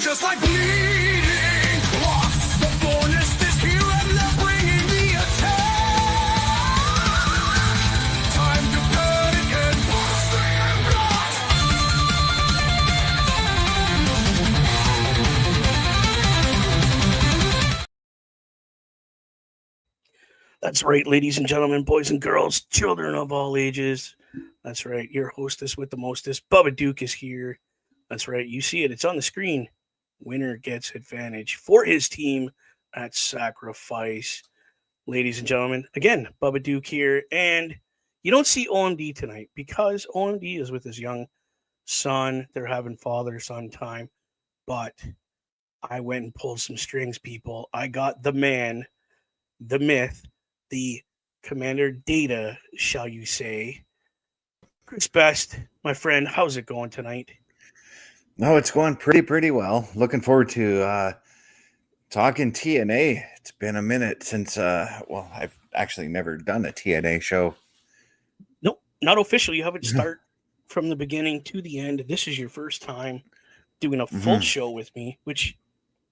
Just like bleeding clots, the bonus is here and they're bringing the attack. Time to panic and bursting and rot. That's right, ladies and gentlemen, boys and girls, children of all ages. That's right, your hostess with the mostest, Bubba Duke, is here. That's right, you see it, it's on the screen. Winner gets advantage for his team at Sacrifice. Ladies and gentlemen, again, Bubba Duke here. And you don't see OMD tonight because OMD is with his young son. They're having father-son time. But I went and pulled some strings, people. I got the man, the myth, the Commander Data, shall you say. Chris Best, my friend, how's it going tonight? No, it's going pretty well. Looking forward to talking TNA. It's been a minute since, I've actually never done a TNA show. Nope, not officially. You haven't start from the beginning to the end. This is your first time doing a full show with me, which,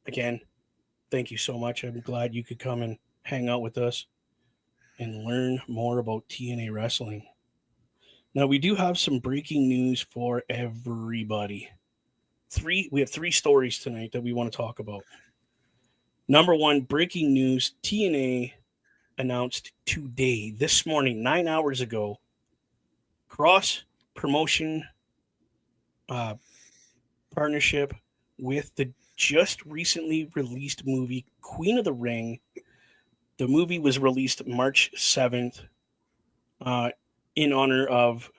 again, thank you so much. I'm glad you could come and hang out with us and learn more about TNA wrestling. Now, we do have some breaking news for everybody. We have three stories tonight that we want to talk about. Number one, breaking news, TNA announced today, this morning, 9 hours ago, cross-promotion partnership with the just recently released movie, Queen of the Ring. The movie was released March 7th in honor of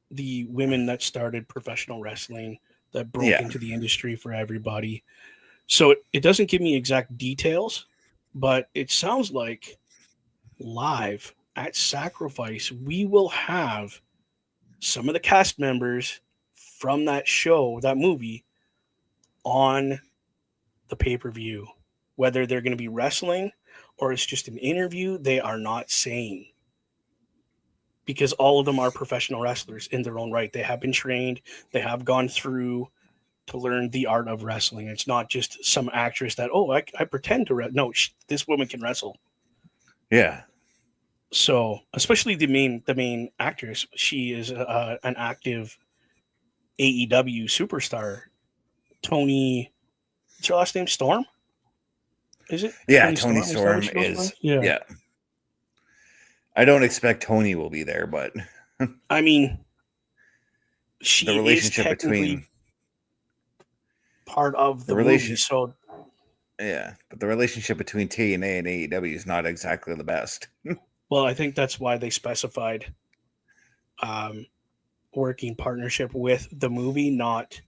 the women that started professional wrestling, that broke into the industry for everybody. So it doesn't give me exact details, but it sounds like live at Sacrifice, we will have some of the cast members from that show, that movie, on the pay-per-view. Whether they're going to be wrestling or it's just an interview, they are not saying. Because all of them are professional wrestlers in their own right. They have been trained. They have gone through to learn the art of wrestling. It's not just some actress that, I pretend to wrestle. No, this woman can wrestle. Yeah. So, especially the main actress, she is an active AEW superstar. Tony, what's her last name? Storm? Is it? Yeah, Tony Storm is. Yeah. I don't expect Tony will be there, but I mean, she the relationship is between part of the movie. So yeah, but the relationship between TNA and AEW is not exactly the best. Well, I think that's why they specified working partnership with the movie, not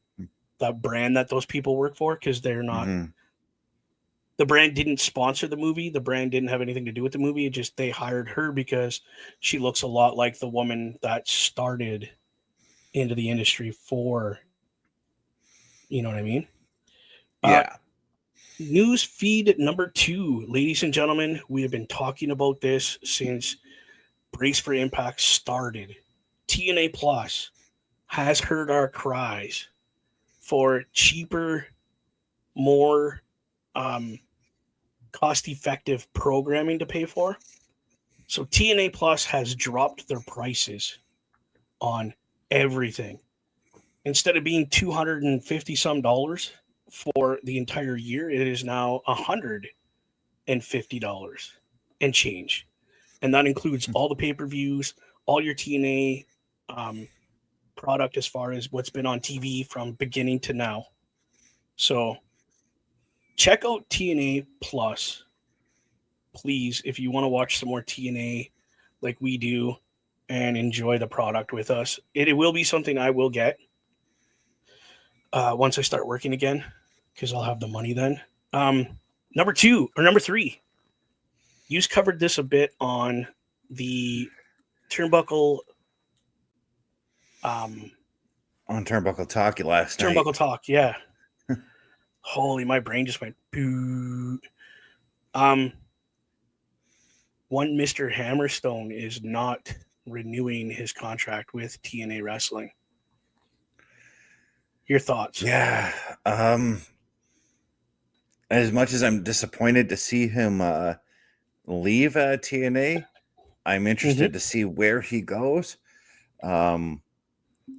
the brand that those people work for, because they're not. The brand didn't sponsor the movie. The brand didn't have anything to do with the movie. It just, they hired her because she looks a lot like the woman that started into the industry for, you know what I mean? Yeah. News feed number 2, ladies and gentlemen, we have been talking about this since Brace for Impact started. TNA Plus has heard our cries for cheaper, more cost-effective programming to pay for. So TNA Plus has dropped their prices on everything. Instead of being $250 some for the entire year, it is now $150 and change. And that includes all the pay-per-views, all your TNA product as far as what's been on TV from beginning to now. So check out TNA Plus, please, if you want to watch some more TNA like we do and enjoy the product with us. It will be something I will get once I start working again, because I'll have the money then. Number 3. You covered this a bit on the turnbuckle. On Turnbuckle Talk last night. Turnbuckle Talk, yeah. Holy, my brain just went boo. One Mr. Hammerstone is not renewing his contract with TNA Wrestling. Your thoughts? Yeah. As much as I'm disappointed to see him leave TNA, I'm interested to see where he goes. A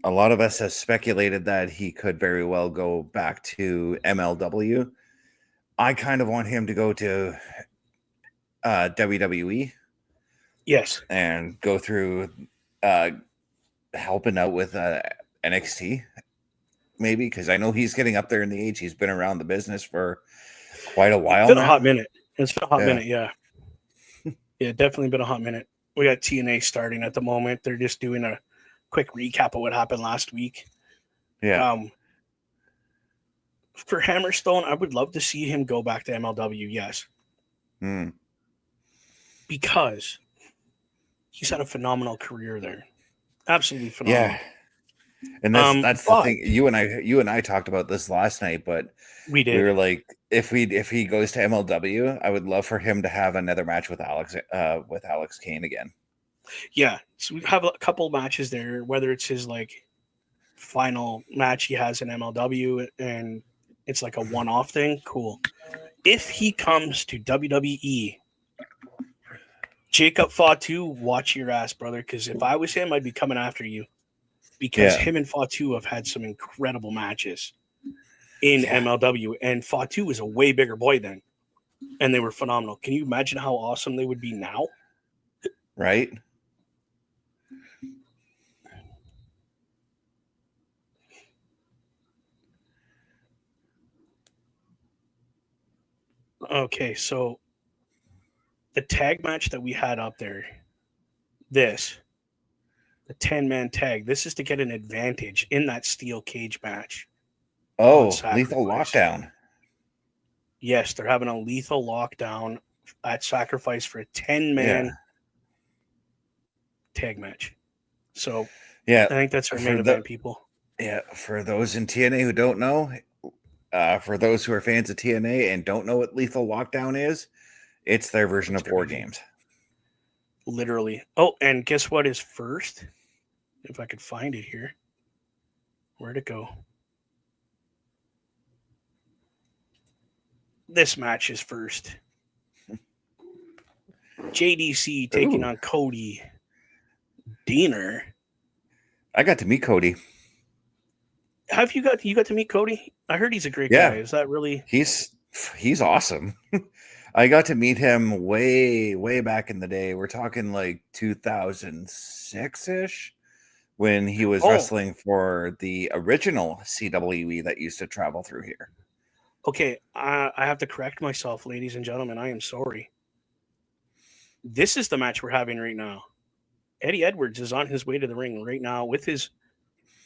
lot of us have speculated that he could very well go back to MLW. I kind of want him to go to WWE. Yes. And go through helping out with NXT, maybe, because I know he's getting up there in the age. He's been around the business for quite a while It's been now. a hot minute. It's been a hot minute, yeah. Yeah, definitely been a hot minute. We got TNA starting at the moment. They're just doing a quick recap of what happened last week. Yeah. For Hammerstone, I would love to see him go back to MLW, yes. Because he's had a phenomenal career there. Absolutely phenomenal. Yeah. And that's the thing. You and I talked about this last night, but we did. We were like, if he goes to MLW, I would love for him to have another match with Alex Kane again. Yeah, so we have a couple matches there, whether it's his like final match he has in MLW and it's like a one-off thing, cool. If he comes to WWE, Jacob Fatu, watch your ass, brother, because if I was him, I'd be coming after you. Because him and Fatu have had some incredible matches in MLW, and Fatu was a way bigger boy then, and they were phenomenal. Can you imagine how awesome they would be now? Right? Okay, so the tag match that we had up there, the 10-man tag, this is to get an advantage in that steel cage match. Oh, Lethal Lockdown. Yes, they're having a Lethal Lockdown at Sacrifice for a 10-man tag match. So, I think that's our main event, people. Yeah, for those in TNA who don't know, for those who are fans of TNA and don't know what Lethal Lockdown is, it's their version of War Games. Literally. Oh, and guess what is first? If I could find it here. Where'd it go? This match is first. JDC taking on Cody Deaner. I got to meet Cody. Have you got to meet Cody? I heard he's a great guy. Is that really? He's awesome. I got to meet him way back in the day. We're talking like 2006-ish when he was wrestling for the original CWE that used to travel through here. Okay, I have to correct myself, ladies and gentlemen. I am sorry. This is the match we're having right now. Eddie Edwards is on his way to the ring right now with his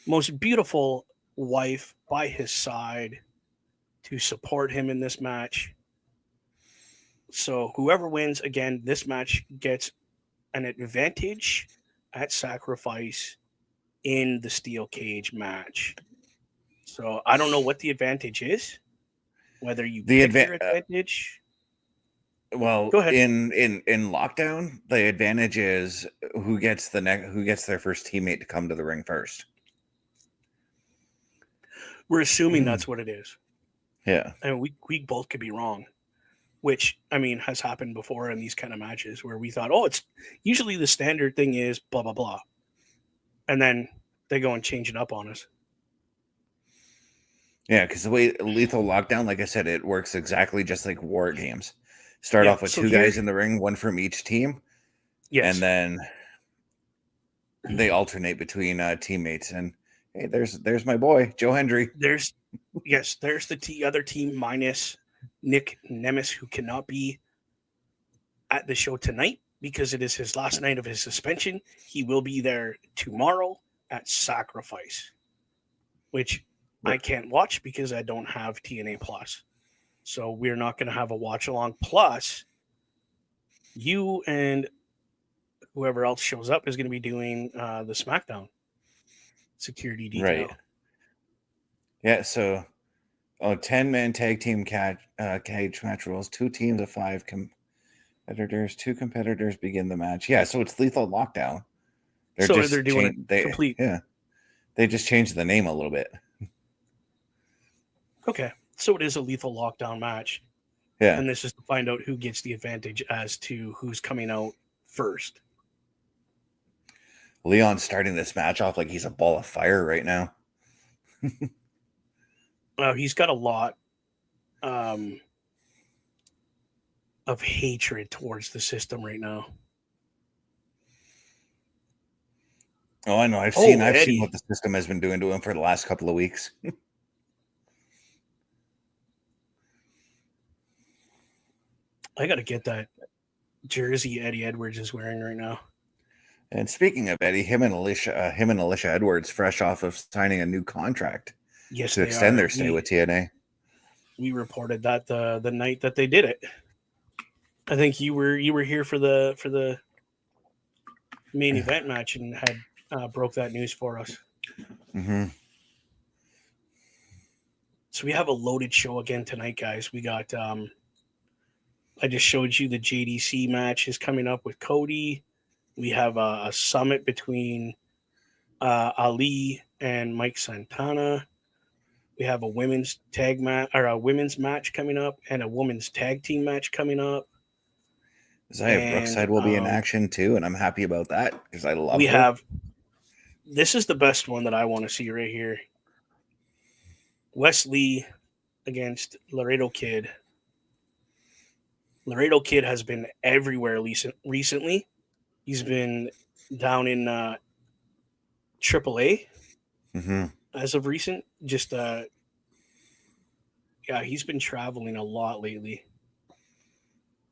most beautiful wife by his side to support him in this match. So whoever wins, again, this match gets an advantage at Sacrifice in the steel cage match. So I don't know what the advantage is. Whether you pick your advantage. Well, go ahead. In Lockdown, the advantage is who gets their first teammate to come to the ring first. We're assuming that's what it is. Yeah. And we both could be wrong, which, I mean, has happened before in these kind of matches where we thought, it's usually the standard thing is blah, blah, blah. And then they go and change it up on us. Yeah, because the way Lethal Lockdown, like I said, it works exactly just like War Games. Start off with two guys in the ring, one from each team. Yes. And then they alternate between teammates. And hey, there's my boy, Joe Hendry. There's the other team minus Nick Nemes, who cannot be at the show tonight because it is his last night of his suspension. He will be there tomorrow at Sacrifice, which I can't watch because I don't have TNA Plus. So we're not going to have a watch along. Plus, you and whoever else shows up is going to be doing the SmackDown security Right. detail. Yeah. So, 10-man tag team cage match rules. 2 teams of 5 competitors. 2 competitors begin the match. Yeah. So it's Lethal Lockdown. So they're doing it complete. Yeah. They just changed the name a little bit. Okay. So it is a Lethal Lockdown match. Yeah. And this is to find out who gets the advantage as to who's coming out first. Leon's starting this match off like he's a ball of fire right now. He's got a lot of hatred towards the system right now. Oh, I know. I've Eddie. seen what the system has been doing to him for the last couple of weeks. I got to get that jersey Eddie Edwards is wearing right now. And speaking of Eddie, him and Alicia Edwards, fresh off of signing a new contract to extend their stay with TNA. We reported that the night that they did it. I think you were here for the main event match and had broke that news for us. Mm-hmm. So we have a loaded show again tonight, guys. We got I just showed you the JDC match is coming up with Cody. We have a summit between Ali and Mike Santana. We have a women's tag match or a women's match coming up and a women's tag team match coming up. Zaya Brookside will be in action too, and I'm happy about that because I love her. This is the best one that I want to see right here. Wes Lee against Laredo Kid. Laredo Kid has been everywhere recently. He's been down in AAA as of recent. Just he's been traveling a lot lately.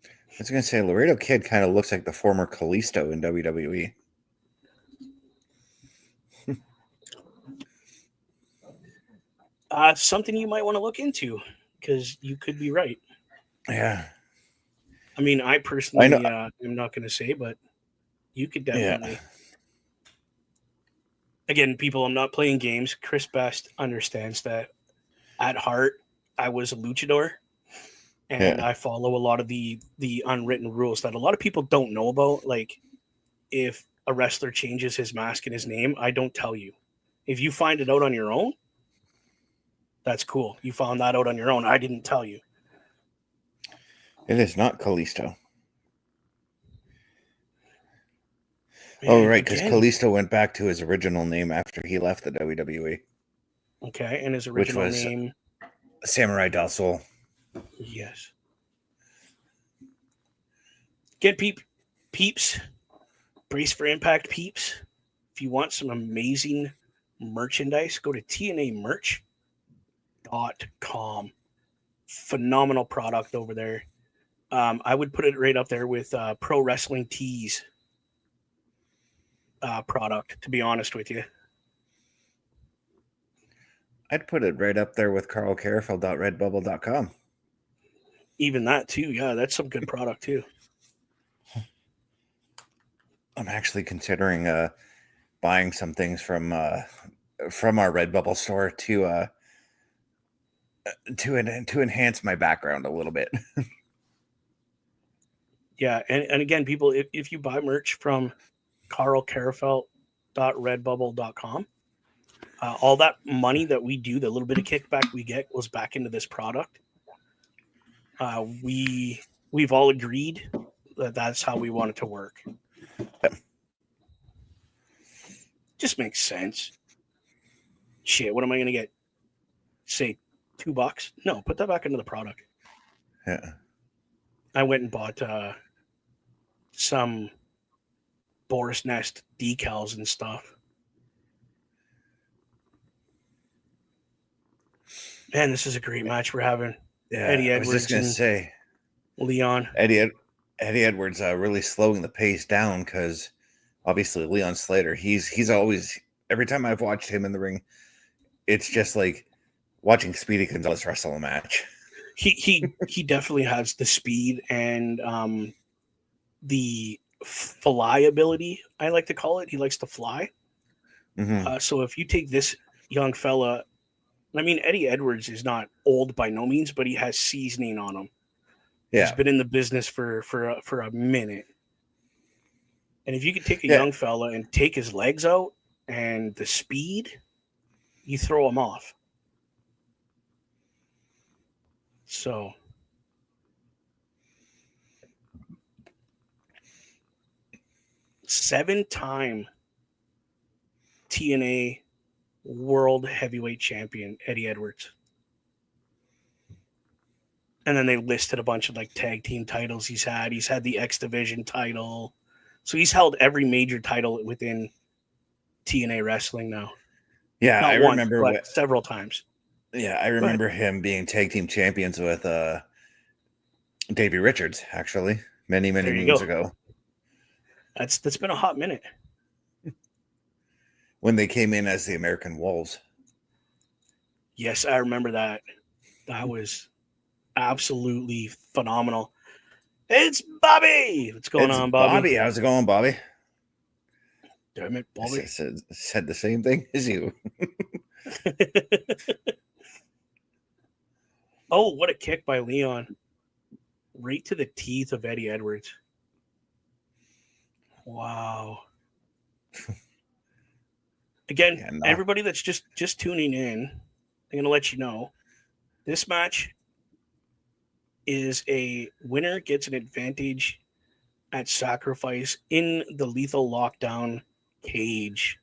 I was going to say, Laredo Kid kind of looks like the former Kalisto in WWE. Something you might want to look into because you could be right. Yeah. I mean, I personally am not going to say, but you could definitely. Yeah. Again, people, I'm not playing games. Chris Best understands that at heart, I was a luchador. And I follow a lot of the unwritten rules that a lot of people don't know about. Like, if a wrestler changes his mask and his name, I don't tell you. If you find it out on your own, that's cool. You found that out on your own. I didn't tell you. It is not Kalisto. Man, right, because Kalisto went back to his original name after he left the WWE. Okay, and his original name? Samurai Del Sol. Yes. Get peeps. Brace for impact, peeps. If you want some amazing merchandise, go to TNAmerch.com. Phenomenal product over there. I would put it right up there with Pro Wrestling Tees product, to be honest with you. I'd put it right up there with carlcarafel.redbubble.com. Even that too, yeah, that's some good product too. I'm actually considering buying some things from our Redbubble store to enhance my background a little bit. Yeah, and again, people, if you buy merch from carlcarafel.redbubble.com, all that money that we do, the little bit of kickback we get, goes back into this product. We've all agreed that that's how we want it to work. Just makes sense. Shit, what am I going to get? Say $2? No, put that back into the product. Yeah. I went and bought some Boris Nest decals and stuff. Man, this is a great match we're having. Yeah, Eddie Edwards. I was just going to say, Leon. Eddie Edwards really slowing the pace down because obviously Leon Slater, he's always, every time I've watched him in the ring, it's just like watching Speedy Gonzalez wrestle a match. He definitely has the speed and the fly ability, I like to call it. He likes to fly. Mm-hmm. So if you take this young fella, I mean, Eddie Edwards is not old by no means, but he has seasoning on him. He's Yeah, been in the business for a minute. And if you could take a yeah, young fella and take his legs out and the speed, you throw him off. So 7-time TNA World Heavyweight Champion Eddie Edwards. And then they listed a bunch of like tag team titles he's had. He's had the X Division title. So he's held every major title within TNA wrestling now. yeah. I Not once, remember but what. several times. Yeah, I Go ahead. remember him being tag team champions with Davey Richards, actually, many many There you moons go. ago That's been a hot minute. when they came in as the American Wolves. Yes, I remember that. That was absolutely phenomenal. It's Bobby. What's going It's on, Bobby? Bobby. How's it going, Bobby? Damn it, I Bobby. said the same thing as you. Oh, what a kick by Leon. Right to the teeth of Eddie Edwards. Wow. Again, Yeah, no. everybody that's just tuning in, I'm gonna let you know this match is a winner gets an advantage at sacrifice in the lethal lockdown cage.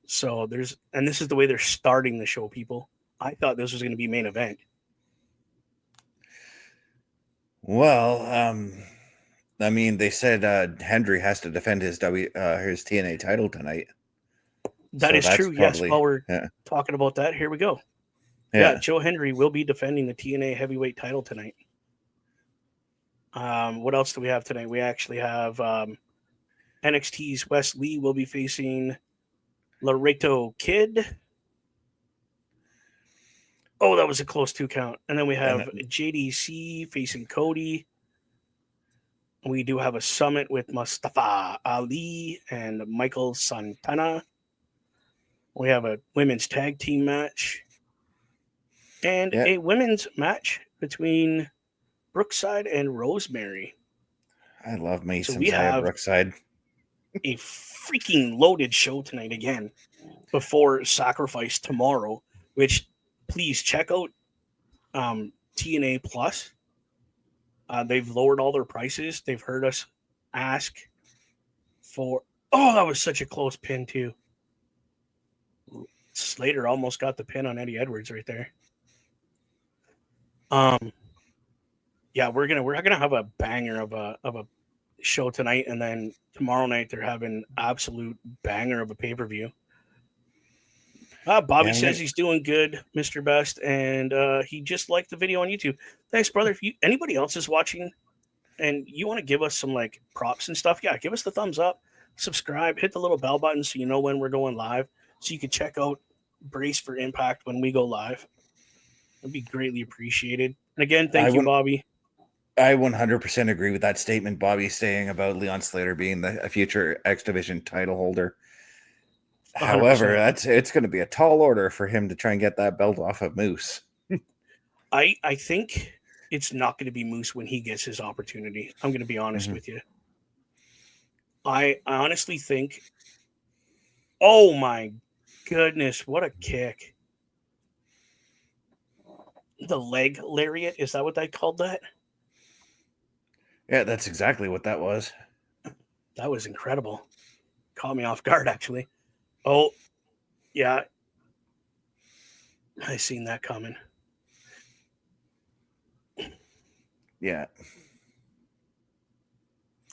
So this is the way they're starting the show, people. I thought this was going to be main event. Well, I mean, they said Hendry has to defend his his TNA title tonight, That so is that's true. Yes. probably While we're yeah, talking about that, here we go. Yeah, yeah. Joe Hendry will be defending the TNA heavyweight title tonight. What else do we have tonight? We actually have NXT's Wes Lee will be facing Laredo Kid. Oh, that was a close 2 count. And then we have And JDC facing Cody. We do have a summit with Mustafa Ali and Michael Santana. We have a women's tag team match and yeah, a women's match between Brookside and Rosemary. I love me So some we Zaya have Brookside. a freaking loaded show tonight again before Sacrifice tomorrow, which please check out TNA Plus. They've lowered all their prices. They've heard us ask for. Oh, that was such a close pin too. Slater almost got the pin on Eddie Edwards right there. Yeah, we're gonna have a banger of a show tonight, and then tomorrow night they're having absolute banger of a pay per view. Bobby Yeah, says he's doing good, Mr. Best, and he just liked the video on YouTube. Thanks, brother. If anybody else is watching and you want to give us some like props and stuff, yeah, give us the thumbs up, subscribe, hit the little bell button so you know when we're going live, so you can check out Brace for Impact when we go live. It'd be greatly appreciated. And again, I thank you, would. Bobby. I 100% agree with that statement Bobby's saying about Leon Slater being a future X Division title holder. However, 100%. it's going to be a tall order for him to try and get that belt off of Moose. I think it's not going to be Moose when he gets his opportunity. I'm going to be honest Mm-hmm. with you. I honestly think. Oh my goodness, what a kick! The leg lariat, is that what they called that? Yeah, that's exactly what that was. That was incredible. Caught me off guard, actually. Oh yeah, I seen that coming. Yeah.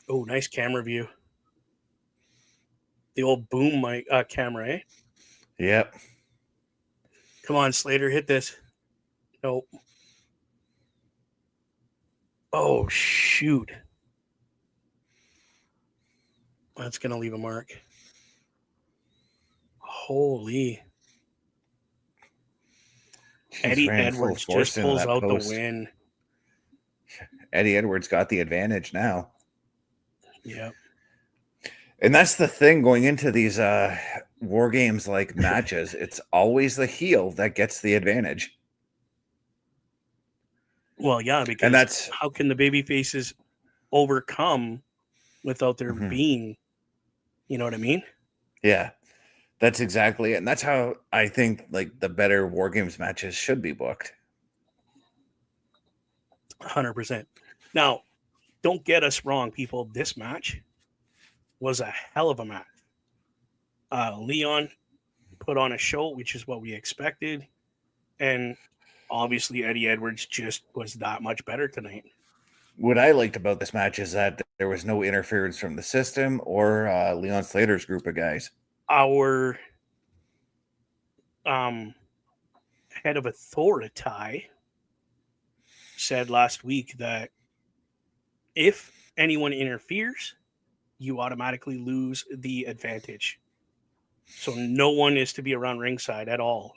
Oh, nice camera view. The old boom mic camera, eh? Yep. Come on, Slater, hit this. Nope. Oh shoot. That's gonna leave a mark. Holy. He's Eddie ran full Edwards just force into pulls that out the post. win. Eddie Edwards got the advantage now. Yeah. And that's the thing going into these war games like matches. It's always the heel that gets the advantage. Well, yeah, And because that's how can the baby faces overcome without there mhm. being, you know what I mean? Yeah, that's exactly it. And that's how I think like the better war games matches should be booked. 100%. Now, don't get us wrong, people. This match was a hell of a match. Leon put on a show, which is what we expected. And obviously, Eddie Edwards just was that much better tonight. What I liked about this match is that there was no interference from the system or Leon Slater's group of guys. Our um, head of authority said last week that if anyone interferes, you automatically lose the advantage. So no one is to be around ringside at all.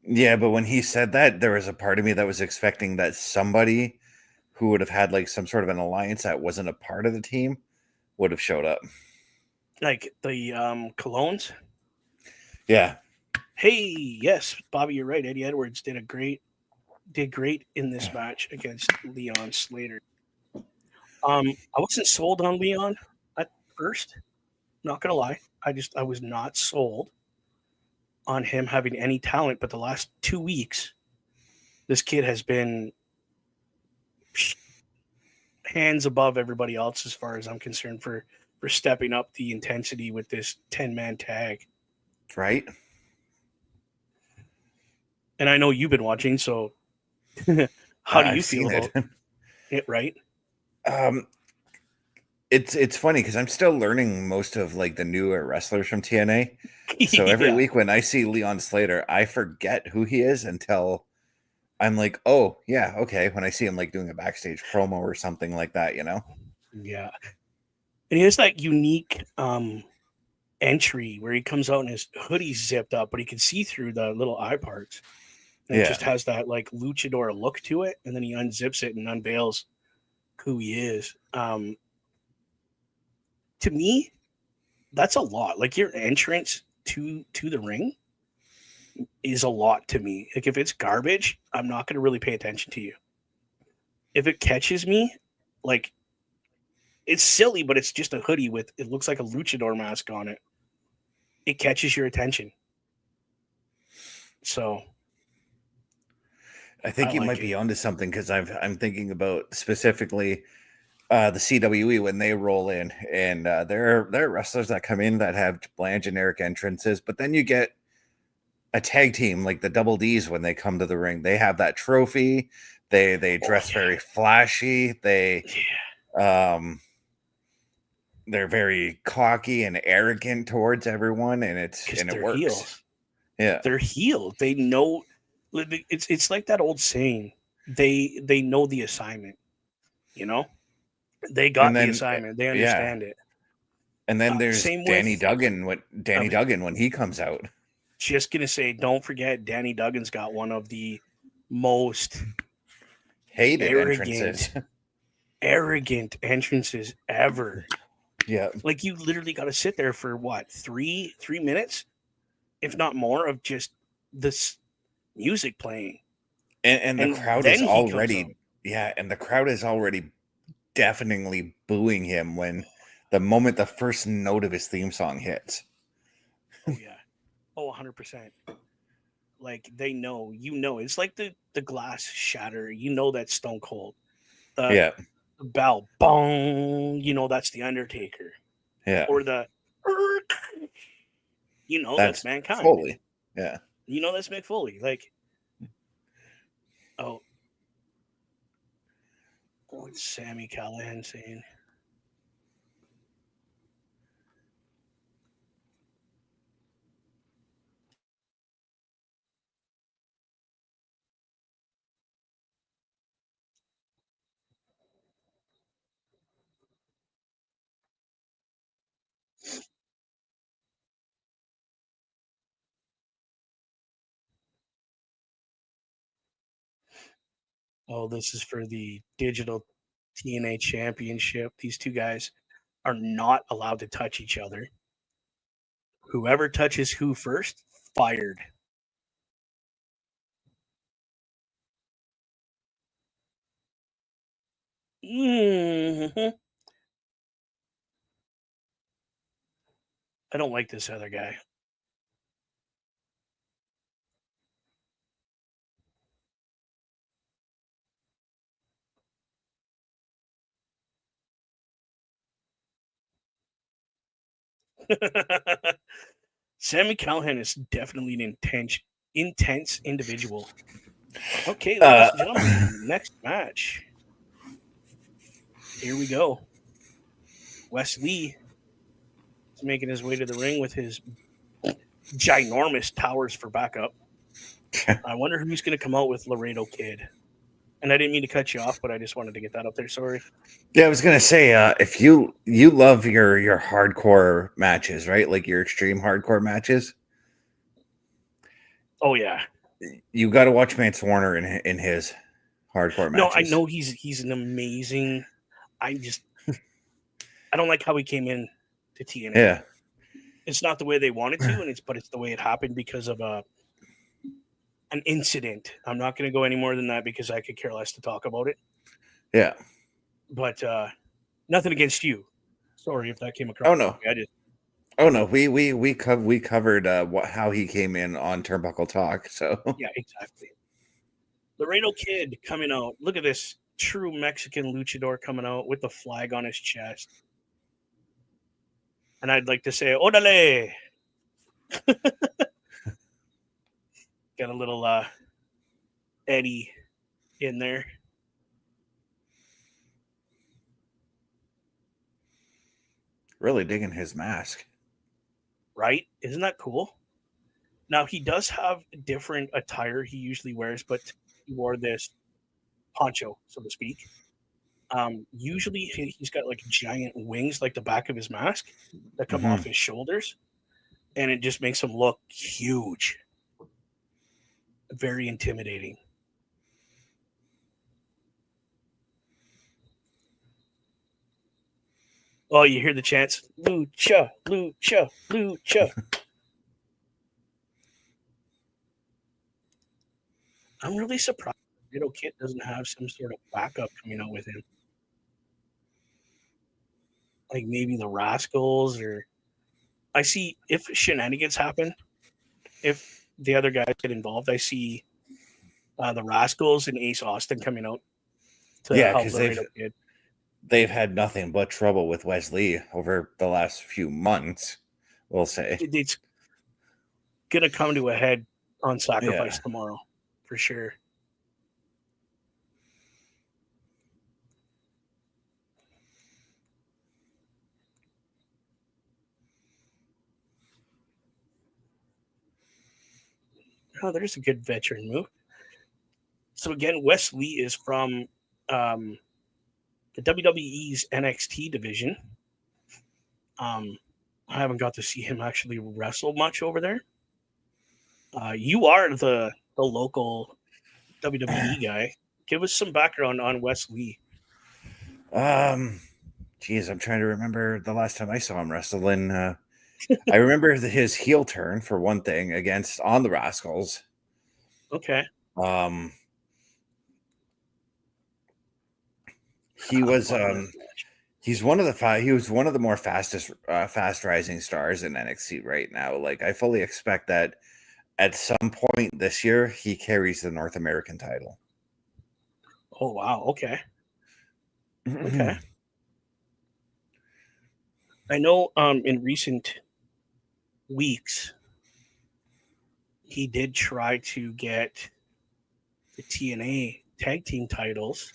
Yeah, but when he said that, there was a part of me that was expecting that somebody who would have had like some sort of an alliance that wasn't a part of the team would have showed up. Like the Colognes. Yeah. Hey, yes, Bobby, you're right. Eddie Edwards did great in this match against Leon Slater. I wasn't sold on Leon at first. Not gonna lie, I was not sold on him having any talent. But the last 2 weeks, this kid has been hands above everybody else as far as I'm concerned for stepping up the intensity with this 10-man tag. Right. And I know you've been watching, so how do I've you feel seen it. about it? Right? um, it's funny because I'm still learning most of like the newer wrestlers from TNA. So every Yeah, week when I see Leon Slater, I forget who he is until I'm like, oh yeah, okay. When I see him like doing a backstage promo or something like that, you know? yeah. And he has that unique entry where he comes out and his hoodie's zipped up, but he can see through the little eye parts. And it Yeah. just has that like luchador look to it. And then he unzips it and unveils who he is. To me, that's a lot. Like your entrance to the ring is a lot to me. Like if it's garbage, I'm not going to really pay attention to you. If it catches me, like it's silly, but it's just a hoodie with it looks like a luchador mask on it. It catches your attention. So I I think you like might it. be onto something because I'm thinking about specifically the CWE when they roll in, and there are wrestlers that come in that have bland generic entrances, but then you get a tag team like the Double D's when they come to the ring. They have that trophy. They Oh dress very flashy. yeah, Um they're very cocky and arrogant towards everyone, and because it they're works. heels. Yeah. They're healed. They know it's like that old saying. They know the assignment. You know, they And got the then assignment. They yeah. understand it. And then there's Same with. I Danny was Duggan when he comes out. just gonna say, don't forget, Danny Duggan's got one of the most Hated entrances. arrogant, arrogant entrances ever. Yeah. Like you literally got to sit there for what 3 minutes, if not more, of just this music playing, And the and crowd is then he comes out. already yeah, and the crowd is already deafeningly booing him when the moment the first note of his theme song hits. Oh yeah, oh 100%. Like they know, it's like the glass shatter. You know that's Stone Cold. The, Yeah. the bell, bong. You know that's the Undertaker, Yeah. or the, that's That's mankind. Foley. Yeah. You know that's Mick Foley. Like, oh, what's Sammy Callahan saying? Oh, this is for the digital TNA championship. These two guys are not allowed to touch each other. Whoever touches who first, fired. Mm-hmm. I don't like this other guy. Sammy Callahan is definitely an intense individual. Okay, ladies and gentlemen, next match. Here we go. Wes Lee is making his way to the ring with his ginormous towers for backup. I wonder who's going to come out with Laredo Kid. And I didn't mean to cut you off, but I just wanted to get that up there. Sorry. Yeah, I was gonna say, if you love your hardcore matches, right? Like your extreme hardcore matches, Oh yeah. you got to watch Mance Warner in his hardcore No, I matches. know he's an amazing. I don't like how he came in to TNA. Yeah, It's not the way they wanted to, but it's the way it happened because of an incident. I'm not going to go any more than that because I could care less to talk about it. yeah. But nothing against you. Sorry if that came across. Oh no, I just oh no. We covered how he came in on Turnbuckle Talk. So yeah, exactly. Laredo Kid coming out. Look at this true Mexican luchador coming out with the flag on his chest. And I'd like to say, "Orale!" Got a little Eddie in there. really digging his mask. Right? Isn't that cool? Now he does have different attire he usually wears, but he wore this poncho, so to speak. Usually he's got like giant wings, like the back of his mask, that come off his shoulders, and it just makes him look huge, very intimidating. Oh, you hear the chants, lucha, lucha, lucha. I'm really surprised Little Kid doesn't have some sort of backup coming out with him. Like maybe the Rascals, or I see if shenanigans happen, if the other guys get involved, I see the Rascals and Ace Austin coming out to Yeah, help because Laredo Kid. they've had nothing but trouble with Wesley over the last few months. We'll say. It's gonna come to a head on Sacrifice Yeah. tomorrow, for sure. Oh, there's a good veteran move. So again, Wes Lee is from the WWE's NXT division. I haven't got to see him actually wrestle much over there. You are the local WWE guy. Give us some background on Wes Lee. Geez, I'm trying to remember the last time I saw him wrestling. I remember his heel turn for one thing against on the Rascals. Okay. He was he's one of the he was one of the more fast rising stars in NXT right now. Like I fully expect that at some point this year he carries the North American title. Oh wow. Okay. Okay. I know in recent weeks he did try to get the TNA tag team titles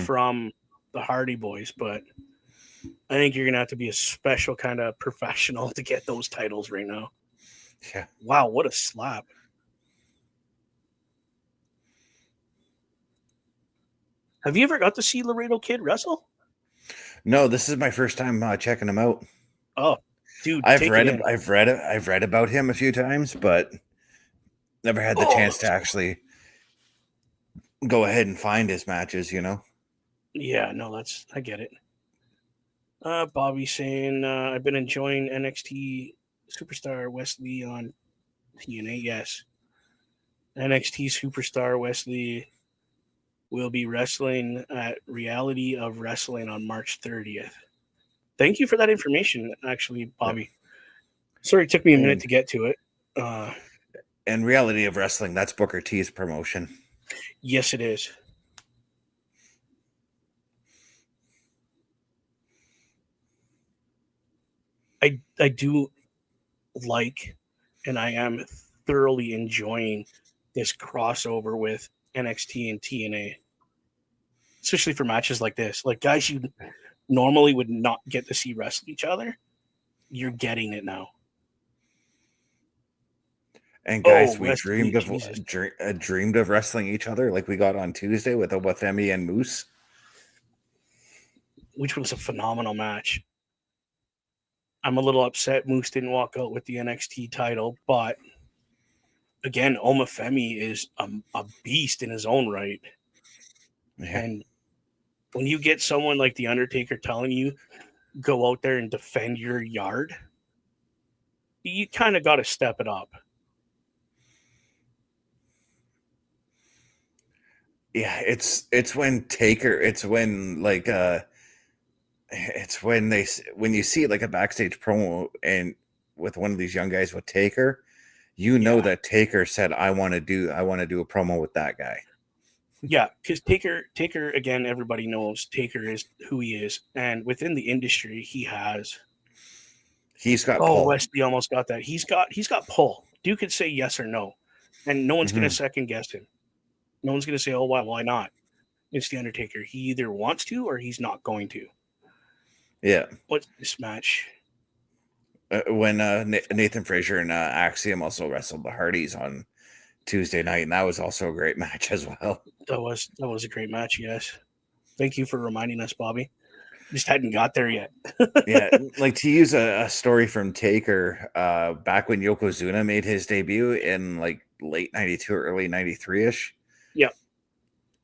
from the Hardy Boys, but I think you're gonna have to be a special kind of professional to get those titles right now. Yeah. Wow, what a slap. Have you ever got to see Laredo Kid wrestle? No, this is my first time checking him out. Oh, dude, I've read about him a few times, but never had the chance to actually go ahead and find his matches, you know. Yeah, no, I get it. Bobby saying I've been enjoying NXT superstar Wesley on TNA. Yes, NXT superstar Wesley will be wrestling at Reality of Wrestling on March 30th. Thank you for that information, actually, Yeah. Bobby. Sorry it took me a minute And to get to it. Uh, and Reality of Wrestling, that's Booker T's promotion. yes, it is. I do like, and I am thoroughly enjoying this crossover with NXT and TNA, especially for matches like this. Like guys you normally would not get to see wrestle each other, you're getting it now. And Oh, guys, we Wesley, Jesus, dreamed of wrestling each other like we got on Tuesday with Obafemi and Moose. which was a phenomenal match. I'm a little upset Moose didn't walk out with the NXT title, but again, Omafemi is a beast in his own right. Yeah. And when you get someone like The Undertaker telling you, go out there and defend your yard, you kind of got to step it up. Yeah, it's when Taker, it's when like it's when when you see like a backstage promo and with one of these young guys with Taker, you know Yeah. that Taker said I want to do a promo with that guy. Yeah, because Taker again, everybody knows Taker is who he is, and within the industry, he has. He's got Oh, pull. Wesley almost got that. He's got pull. Dude could say yes or no, and no one's gonna Hmm. second guess him. No one's gonna say, "Oh, why not?" It's the Undertaker. He either wants to or he's not going to. Yeah. What's this match? When Nathan Frazier and Axiom also wrestled the Hardys on Tuesday night, and that was also a great match as well. That was a great match. Yes, thank you for reminding us, Bobby. Just hadn't got there yet. Yeah, like to use a story from Taker, back when Yokozuna made his debut in like late '92 or early '93 ish. Yeah.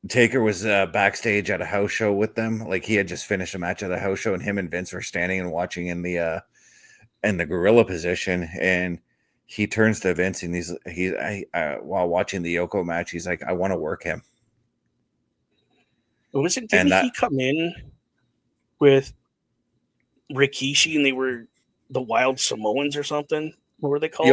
Taker was backstage at a house show with them. Like he had just finished a match at a house show, and him and Vince were standing and watching in the gorilla position. And he turns to Vince and while watching the Yoko match, he's like, "I want to work him." Was it? Didn't And he that come in with Rikishi and they were the Wild Samoans or something? What were they called?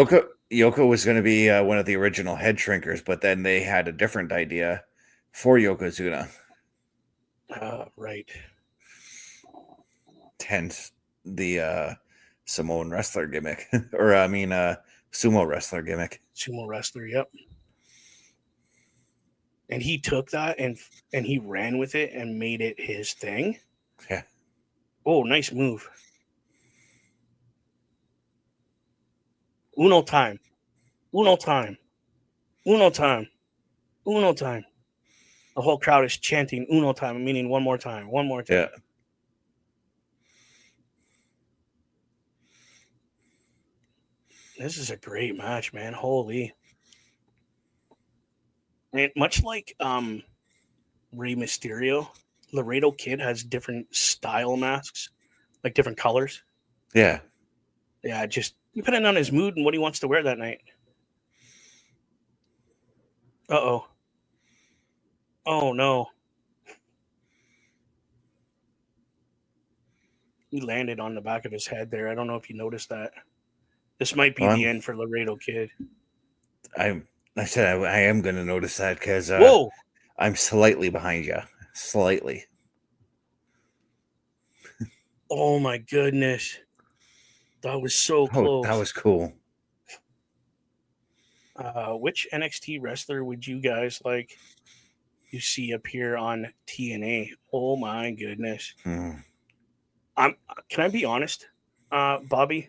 Yoko was going to be one of the original head shrinkers, but then they had a different idea for Yokozuna. Right. Hence the Samoan wrestler gimmick, or I mean, sumo wrestler gimmick. Sumo wrestler. Yep. And he took that and he ran with it and made it his thing. Yeah. Oh, nice move. Uno time. Uno time. Uno time. Uno time. The whole crowd is chanting Uno time, meaning one more time. One more time. Yeah. This is a great match, man. Holy. And much like Rey Mysterio, Laredo Kid has different style masks, like different colors. Yeah. Yeah, just depending on his mood and what he wants to wear that night. Uh-oh. Oh, no. He landed on the back of his head there. I don't know if you noticed that. This might be Well, the end for Laredo Kid. I said I am going to notice that because Whoa. I'm slightly behind you. Slightly. Oh, my goodness. That was so Oh, that close. was cool. Which NXT wrestler would you guys like to see appear on TNA? Oh, my goodness. Hmm. Can I be honest, Bobby?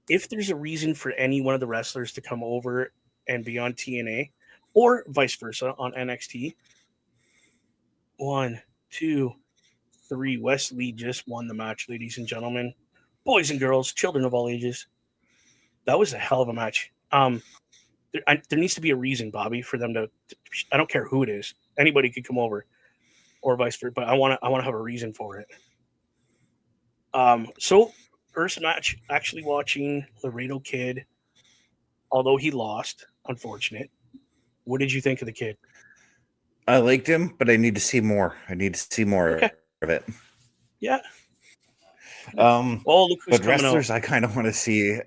If there's a reason for any one of the wrestlers to come over and be on TNA, or vice versa on NXT, 1, 2, 3. Wesley just won the match, ladies and gentlemen, boys and girls, children of all ages. That was a hell of a match. there needs to be a reason, Bobby, for them to. I don't care who it is. Anybody could come over, or vice versa. But I want to have a reason for it. So first match, actually watching Laredo Kid, although he lost, unfortunate. What did you think of the kid? I liked him, but I need to see more. I need to see more Okay, of it. yeah. Um, Oh, look who's but coming out. wrestlers, I kind of want to see.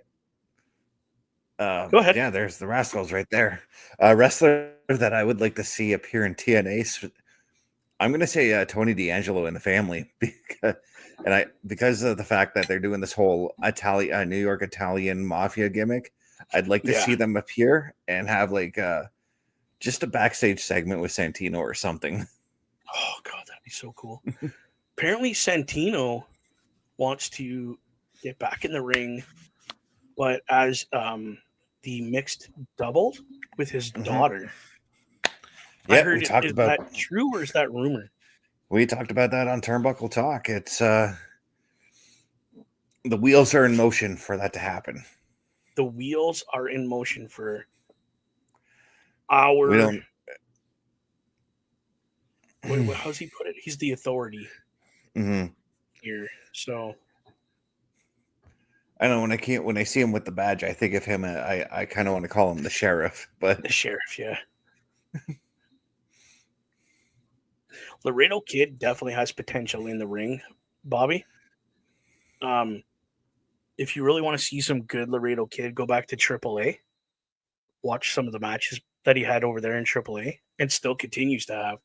Go ahead. Yeah, there's the Rascals right there. Wrestler that I would like to see appear in TNA. I'm going to say Tony D'Angelo and the family because of the fact that they're doing this whole New York Italian mafia gimmick. I'd like to Yeah. see them appear and have like just a backstage segment with Santino or something. Oh God, that'd be so cool. Apparently, Santino wants to get back in the ring, but as the mixed double with his daughter. I Yeah, heard it. Is that true or is that rumor? We talked about that on Turnbuckle Talk. It's the wheels are in motion for that to happen. The wheels are in motion for We our. don't. How's he put it? He's the authority here. So I know when I see him with the badge, I think of him. I kind of want to call him the sheriff, but the sheriff, yeah. Laredo Kid definitely has potential in the ring, Bobby. If you really want to see some good Laredo Kid, go back to AAA. Watch some of the matches that he had over there in AAA, and still continues to have.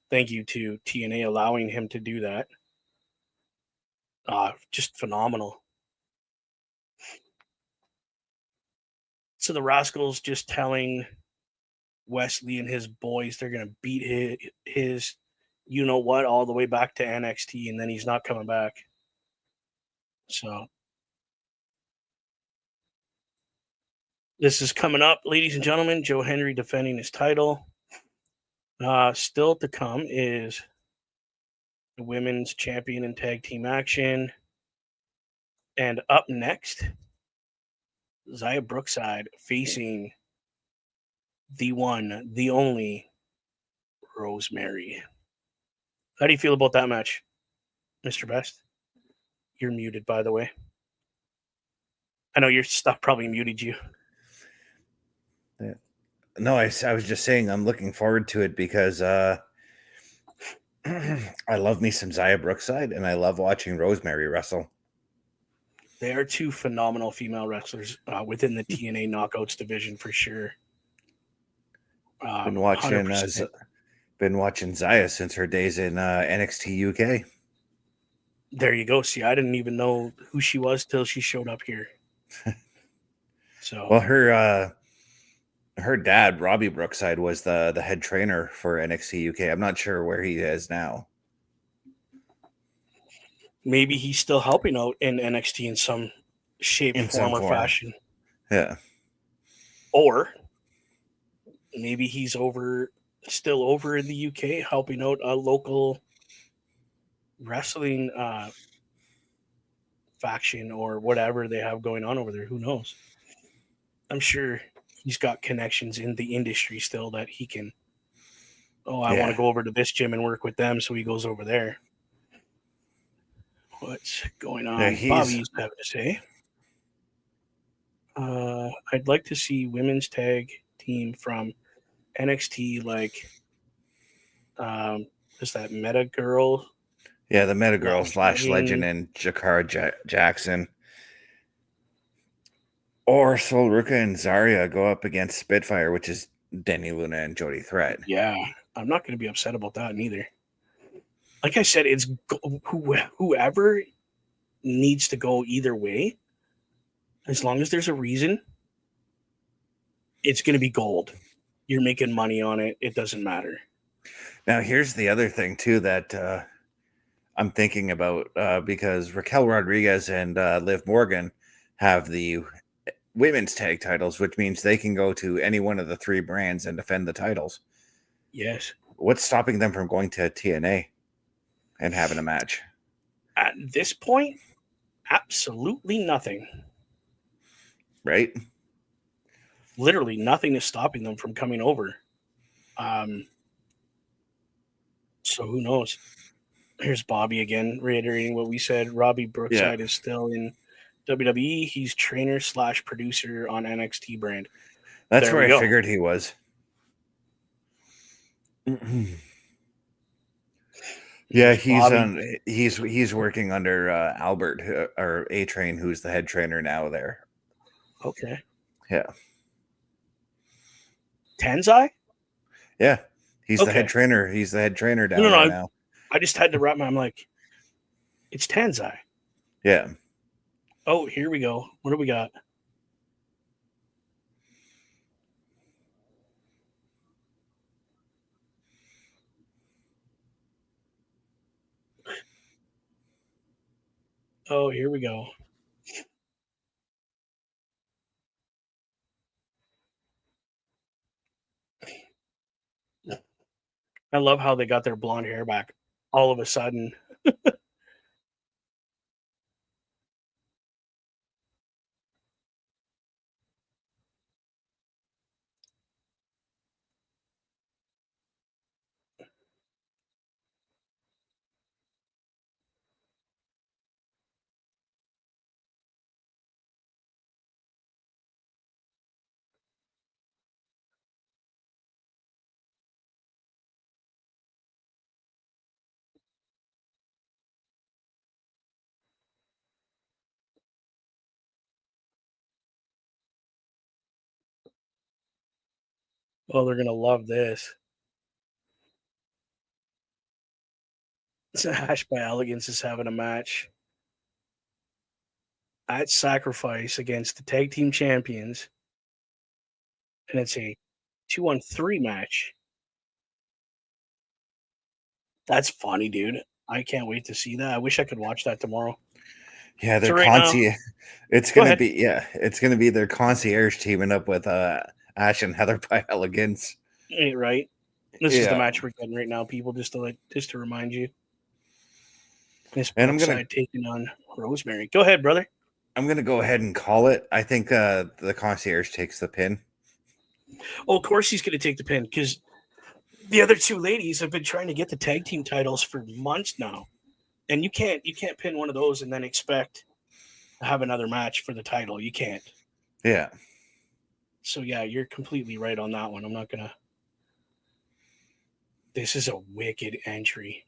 Thank you to TNA allowing him to do that. Just phenomenal. So the Rascals just telling Wesley and his boys they're going to beat his you know what all the way back to NXT, and then he's not coming back. So this is coming up, ladies and gentlemen. Joe Henry defending his title. Still to come is the women's champion in tag team action. And up next, Zaya Brookside facing the one, the only Rosemary. How do you feel about that match, Mr. Best? You're muted, by the way. I know your stuff probably muted you. Yeah. No, I was just saying I'm looking forward to it because I love me some Zaya Brookside and I love watching Rosemary wrestle. They are two phenomenal female wrestlers within the TNA Knockouts division for sure. Been watching Zaya since her days in NXT UK. There you go. See, I didn't even know who she was till she showed up here. So, well, her dad, Robbie Brookside, was the head trainer for NXT UK. I'm not sure where he is now. Maybe he's still helping out in NXT in some shape, form, or fashion. Yeah. Or maybe he's still over in the UK helping out a local wrestling faction or whatever they have going on over there. Who knows? I'm sure he's got connections in the industry still that he can. Oh, I want to go over to this gym and work with them, so he goes over there. What's going on? Bobby's having to say. I'd like to see women's tag team from NXT, like is that Meta Girl? Yeah, the Meta Girl / Legend and Jakara Jackson. Or Sol Ruka and Zarya go up against Spitfire, which is Denny Luna and Jody Threat. Yeah, I'm not going to be upset about that neither. Like I said, it's whoever needs to go either way. As long as there's a reason, it's going to be gold. You're making money on it. It doesn't matter. Now, here's the other thing, too, that I'm thinking about because Raquel Rodriguez and Liv Morgan have the women's tag titles, which means they can go to any one of the three brands and defend the titles. Yes. What's stopping them from going to TNA and having a match? At this point, absolutely nothing. Right? literally nothing is stopping them from coming over. So who knows? Here's Bobby again, reiterating what we said. Robbie Brookside is still in WWE. He's trainer / producer on NXT brand. That's There where we I go. figured he was. Yeah, Here's Bobby. he's working under Albert or A Train, who's the head trainer now there. Okay. Yeah. Tenzai? Yeah. He's the head Okay. trainer. He's the head trainer No, down no, there no. now. I just had to wrap my. I'm like, it's Tenzai. Yeah. Oh, here we go. What do we got? Oh, here we go. I love how they got their blonde hair back all of a sudden. Oh, they're gonna love this. Ash by Elegance is having a match at Sacrifice against the tag team champions, and it's a 2-on-3 match. That's funny, dude. I can't wait to see that. I wish I could watch that tomorrow. Yeah, So their right now, concierge. go ahead. It's gonna be their concierge teaming up with Ash and Heather by Elegance. Right. This is the Yeah, match we're getting right now, people. Just to remind you, Miss and Brookside taking on Rosemary. Go ahead, brother. I'm gonna go ahead and call it. I think the concierge takes the pin. Oh, of course he's going to take the pin because the other two ladies have been trying to get the tag team titles for months now, and you can't pin one of those and then expect to have another match for the title. You can't. Yeah. So yeah, you're completely right on that one. I'm not gonna. This is a wicked entry.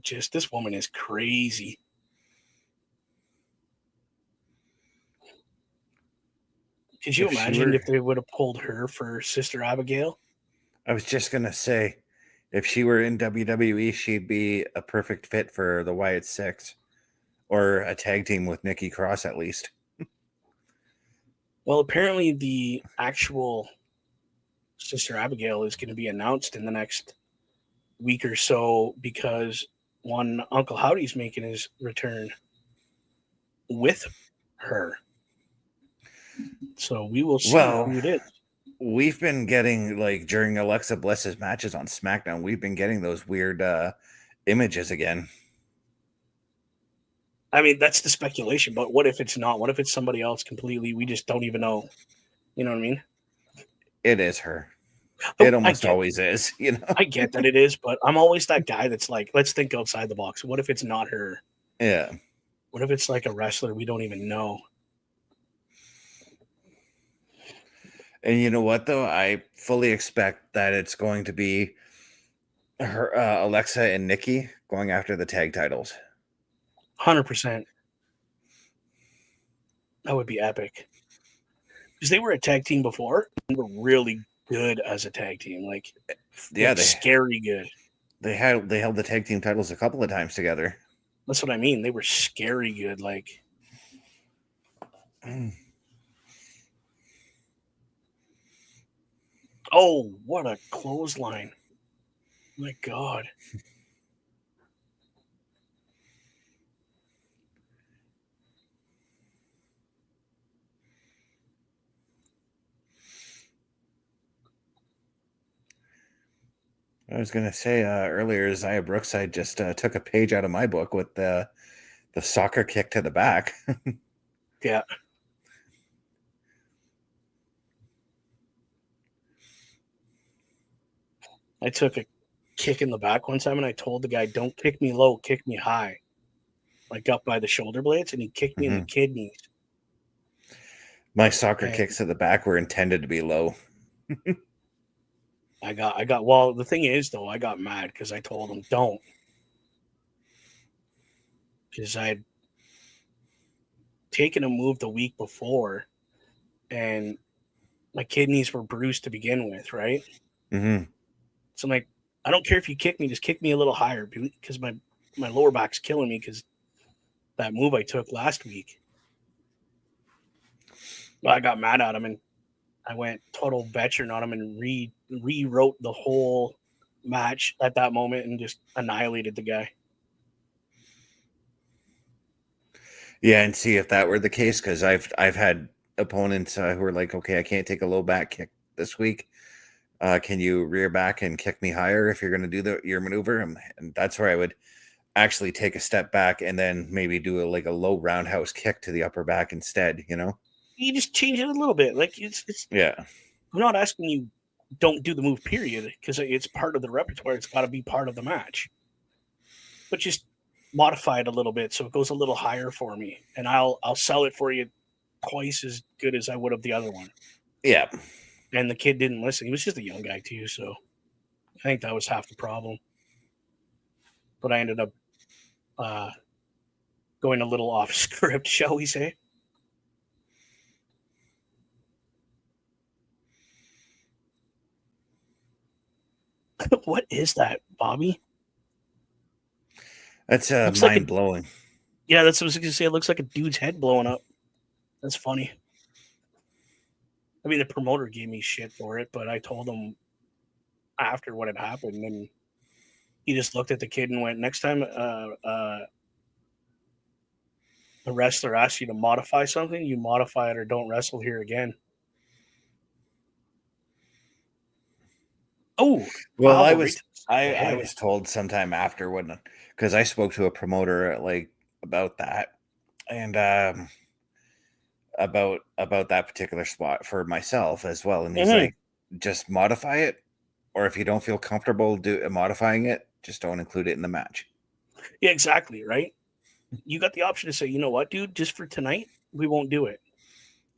Just this woman is crazy. Could you If she imagine were, if they would have pulled her for Sister Abigail? I was just gonna say, if she were in WWE, she'd be a perfect fit for the Wyatt Six or a tag team with Nikki Cross at least. Well, apparently the actual Sister Abigail is going to be announced in the next week or so because one Uncle Howdy's making his return with her. So we will see Well, who it is. we've been getting like during Alexa Bliss's matches on SmackDown, we've been getting those weird images again. I mean, that's the speculation, but what if it's not? What if it's somebody else completely? We just don't even know. You know what I mean? It is her. Oh, It almost always is, you know. I get that it is, but I'm always that guy that's like, let's think outside the box. What if it's not her? Yeah. What if it's like a wrestler we don't even know? And you know what though? I fully expect that it's going to be her Alexa and Nikki going after the tag titles. 100%. That would be epic. Because they were a tag team before. They were really good as a tag team. Yeah, Scary good. they held the tag team titles a couple of times together. That's what I mean. They were scary good. Oh, what a clothesline. My God. I was gonna say earlier, Zaya Brookside just took a page out of my book with the soccer kick to the back. Yeah. I took a kick in the back one time and I told the guy, don't kick me low, kick me high. Like up by the shoulder blades, and he kicked me in the Mhm. kidneys. My soccer And kicks to the back were intended to be low. well, the thing is though, I got mad because I told him don't. Because I had taken a move the week before and my kidneys were bruised to begin with, right? Hmm. So I'm like, I don't care if you kick me, just kick me a little higher because my lower back's killing me because that move I took last week. Well, I got mad at him and I went total veteran on him and rewrote the whole match at that moment and just annihilated the guy. Yeah, and see if that were the case, because I've had opponents who are like, okay, I can't take a low back kick this week. Can you rear back and kick me higher if you're going to do your maneuver? And that's where I would actually take a step back and then maybe do like a low roundhouse kick to the upper back instead. You know? You just change it a little bit. Like it's Yeah. I'm not asking you don't do the move period because it's part of the repertoire. It's got to be part of the match, but just modify it a little bit so it goes a little higher for me, and I'll sell it for you twice as good as I would have the other one. Yeah. And the kid didn't listen. He was just a young guy too, so I think that was half the problem. But I ended up uh, going a little off script, shall we say? What is that, Bobby? That's Looks like a mind blowing. yeah. That's what I was gonna say. It looks like a dude's head blowing up. That's funny. I mean, the promoter gave me shit for it, but I told him after what had happened, and he just looked at the kid and went, "Next time, the wrestler asks you to modify something, you modify it or don't wrestle here again." Oh, Well, elbow right to the I head. was told sometime after when, because I spoke to a promoter like about that, and about that particular spot for myself as well, and he's Mm-hmm. like, just modify it, or if you don't feel comfortable modifying it, just don't include it in the match. Yeah, exactly. Right. You got the option to say, you know what, dude, just for tonight, we won't do it.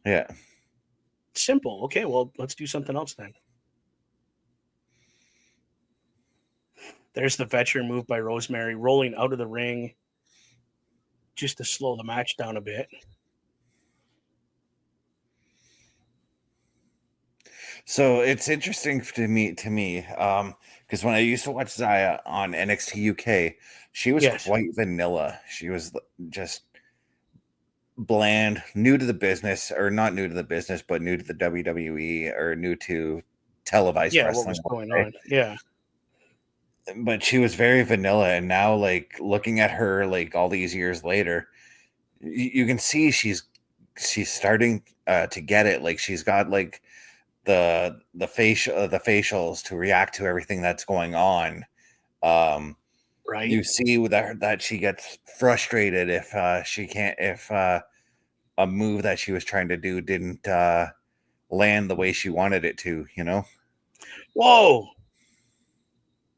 Yeah. Simple. Okay, well, let's do something else then. There's the veteran move by Rosemary, rolling out of the ring just to slow the match down a bit. So it's interesting to me, because when I used to watch Zaya on NXT UK, she was Yes. quite vanilla. She was just bland, new to the business, or not new to the business, but new to the WWE or new to televised Yeah, what wrestling. was going on? Yeah. But she was very vanilla, and now like looking at her like all these years later, you can see she's starting to get it. Like she's got like the facials to react to everything that's going on. um Right. you see with that she gets frustrated if she can't if a move that she was trying to do didn't land the way she wanted it to, you know? Whoa.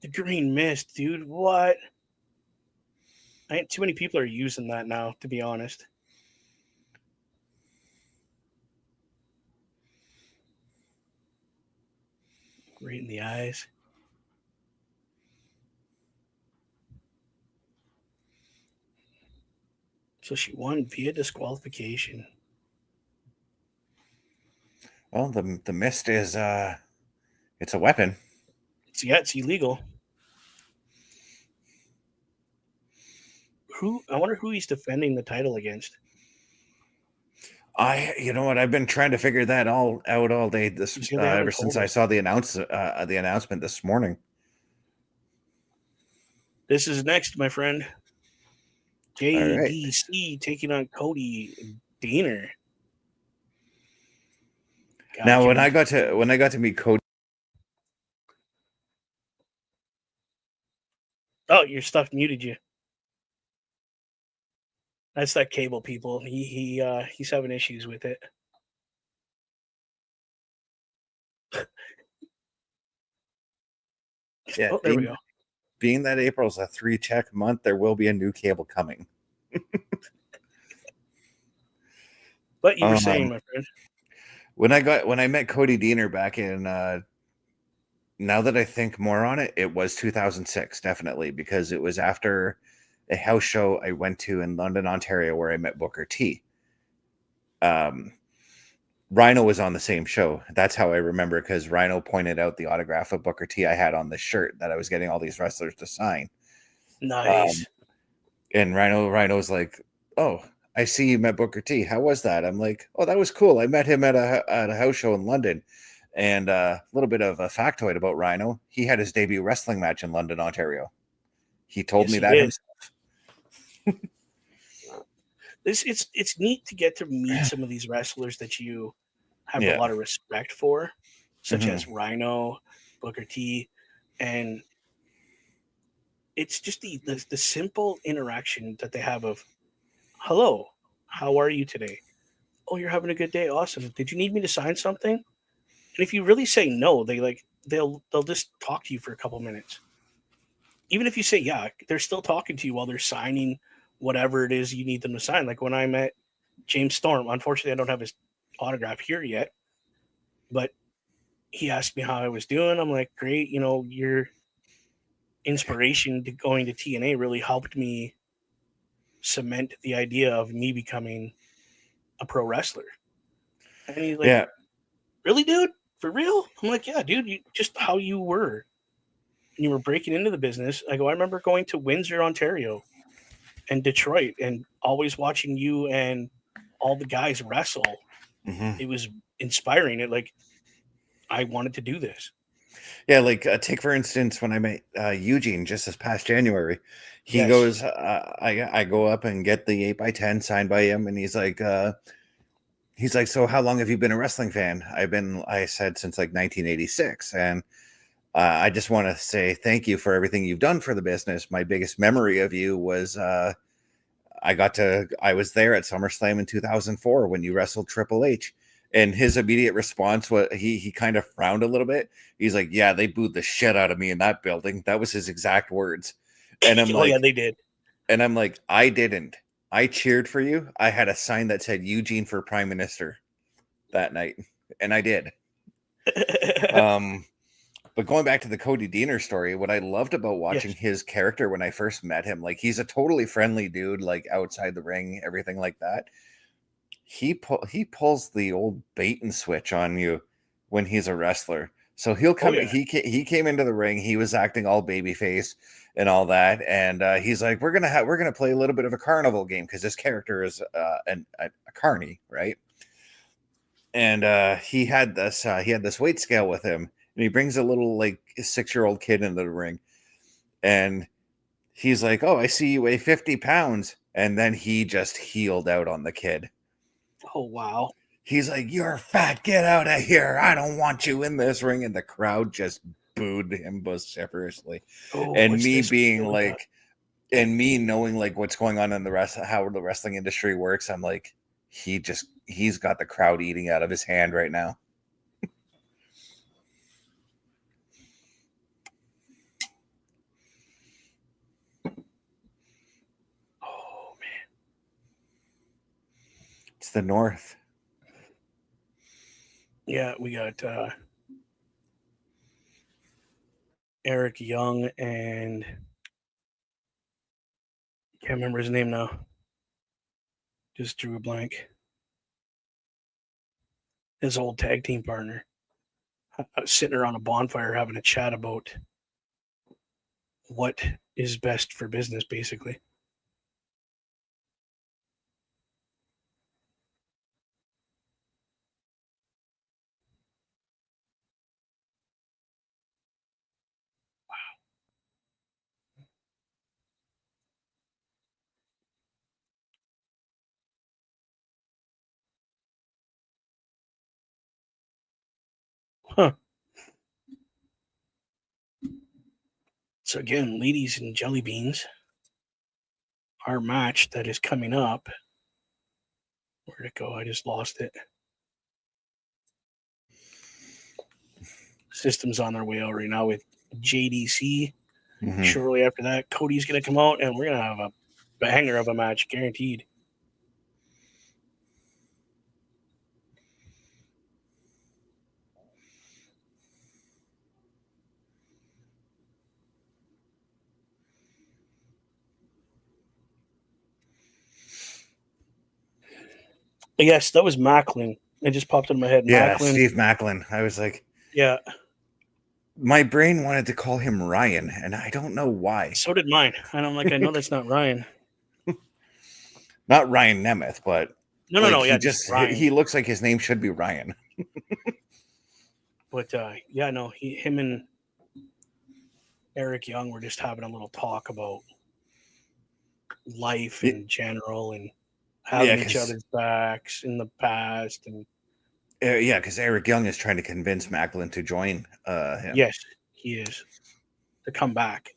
The green mist, dude. What? I ain't too many people are using that now, to be honest. Right in the eyes. So she won via disqualification. Well, the mist is it's a weapon. It's illegal. I wonder who he's defending the title against. You know what? I've been trying to figure that all out all day. This You see, they ever haven't since told I us. saw the announcement this morning. This is next, my friend. All right. JDC taking on Cody Deaner. Now, Gotcha. when I got to meet Cody, Oh, your stuff muted you. That's that cable, people. He's having issues with it. yeah, Oh, there we go. being that April's a 3-check month, there will be a new cable coming. But you were saying, Um, my friend. when I met Cody Deaner back in now that I think more on it, it was 2006 definitely, because it was after a house show I went to in London, Ontario, where I met Booker T. Um, Rhino was on the same show. That's how I remember, because Rhino pointed out the autograph of Booker T I had on the shirt that I was getting all these wrestlers to sign. Um, Nice. and Rhino's like, "Oh, I see you met Booker T. How was that?" I'm like, "Oh, that was cool. I met him at a house show in London." And a little bit of a factoid about Rhino: he had his debut wrestling match in London, Ontario. He told Yes, me he that did. himself. It's neat to get to meet some of these wrestlers that you have a Yeah. lot of respect for, such Hmm. as Rhino, Booker T, and it's just the simple interaction that they have of, "Hello, how are you today? Oh, you're having a good day. Awesome. Did you need me to sign something?" And if you really say no, they'll just talk to you for a couple minutes. Even if you say yeah, they're still talking to you while they're signing whatever it is you need them to sign. Like when I met James Storm, unfortunately, I don't have his autograph here yet, but he asked me how I was doing. I'm like, great. Your inspiration to going to TNA really helped me cement the idea of me becoming a pro wrestler. And he's like, Yeah. really, dude? For real? I'm like, yeah, dude, just how you were. And you were breaking into the business. I go, I remember going to Windsor, Ontario and Detroit and always watching you and all the guys wrestle. Hmm. It was inspiring. I wanted to do this. Yeah, like take for instance when I met Eugene just this past January. He Yes. goes, I go up and get the 8x10 signed by him, and he's like, so how long have you been a wrestling fan? I said since like 1986, and I just want to say thank you for everything you've done for the business. My biggest memory of you was I was there at SummerSlam in 2004 when you wrestled Triple H. And his immediate response was he kind of frowned a little bit. He's like, "Yeah, they booed the shit out of me in that building." That was his exact words. And I'm Oh, yeah, like, they did. I didn't. I cheered for you. I had a sign that said Eugene for Prime Minister that night, and I did. Um, but going back to the Cody Deaner story, what I loved about watching Yes. his character when I first met him, like he's a totally friendly dude, like outside the ring, everything like that. He pulls the old bait and switch on you when he's a wrestler. So he'll Oh, come. yeah. He came into the ring. He was acting all babyface and all that, and he's like, we're gonna play a little bit of a carnival game because this character is a carny, right?" And he had this weight scale with him, and he brings a little like 6-year-old kid into the ring, and he's like, "Oh, I see you weigh 50 pounds," and then he just healed out on the kid. Oh, wow. He's like, "You're fat. Get out of here. I don't want you in this ring." And the crowd just booed him vociferously. Oh, And what's me this? being Oh, yeah. like, and me knowing like what's going on in the rest, how the wrestling industry works, I'm like, he's got the crowd eating out of his hand right now. Oh, man. It's the North. Yeah, we got Eric Young and can't remember his name now. Just drew a blank. His old tag team partner. Sitting around a bonfire having a chat about what is best for business, basically. Huh. So again, ladies and jelly beans, our match that is coming up. Where'd it go? I just lost it. Systems on their way out right now with JDC. Mhm. Shortly after that, Cody's going to come out, and we're going to have a banger of a match, guaranteed. Yes, that was Macklin. It just popped in my head. Yeah, Macklin. Steve Macklin. I was like, Yeah, my brain wanted to call him Ryan, and I don't know why. so did mine. And I'm like, I know that's not Ryan. Not Ryan Nemeth, but No. Yeah, he just just Ryan. he looks like his name should be Ryan. But yeah, no, him and Eric Young were just having a little talk about life Y- in general and Yeah, having each other's backs in the past. And because Eric Young is trying to convince Macklin to join him. yes, he is to come back.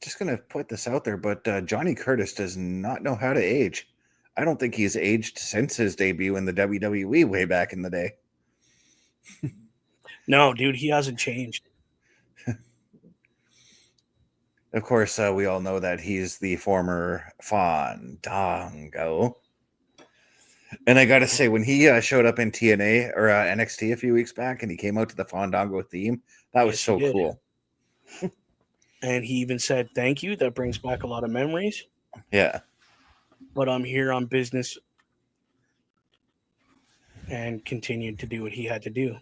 Just gonna put this out there, but Johnny Curtis does not know how to age. I don't think he's aged since his debut in the WWE way back in the day. No, dude, he hasn't changed. Of course, we all know that he's the former Fandango. And I gotta say, when he showed up in TNA or NXT a few weeks back, and he came out to the Fandango theme, that was Yes, he so did. cool. And he even said, thank you. That brings back a lot of memories. Yeah, But I'm here on business, and continued to do what he had to do.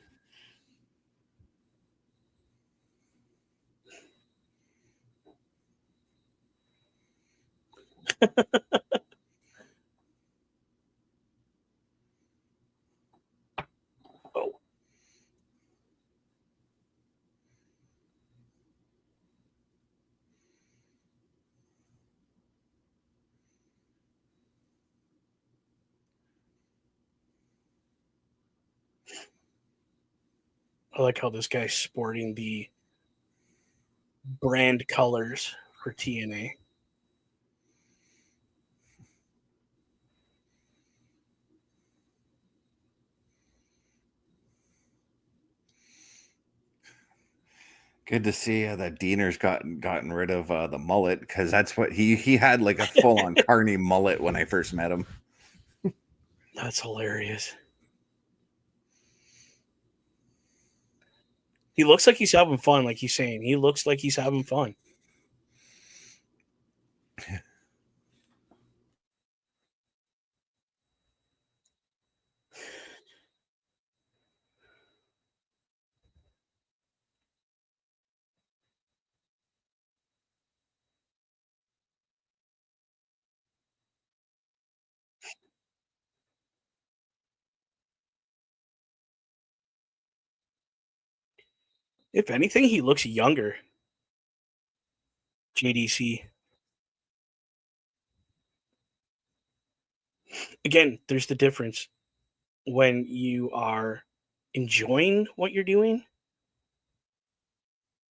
Oh, I like how this guy's sporting the brand colors for TNA. good to see that Diener's gotten rid of the mullet, because that's what he had, like a full on Carney mullet when I first met him. That's hilarious. He looks like he's having fun, like he's saying. He looks like he's having fun. If anything, he looks younger. JDC. Again, there's the difference when you are enjoying what you're doing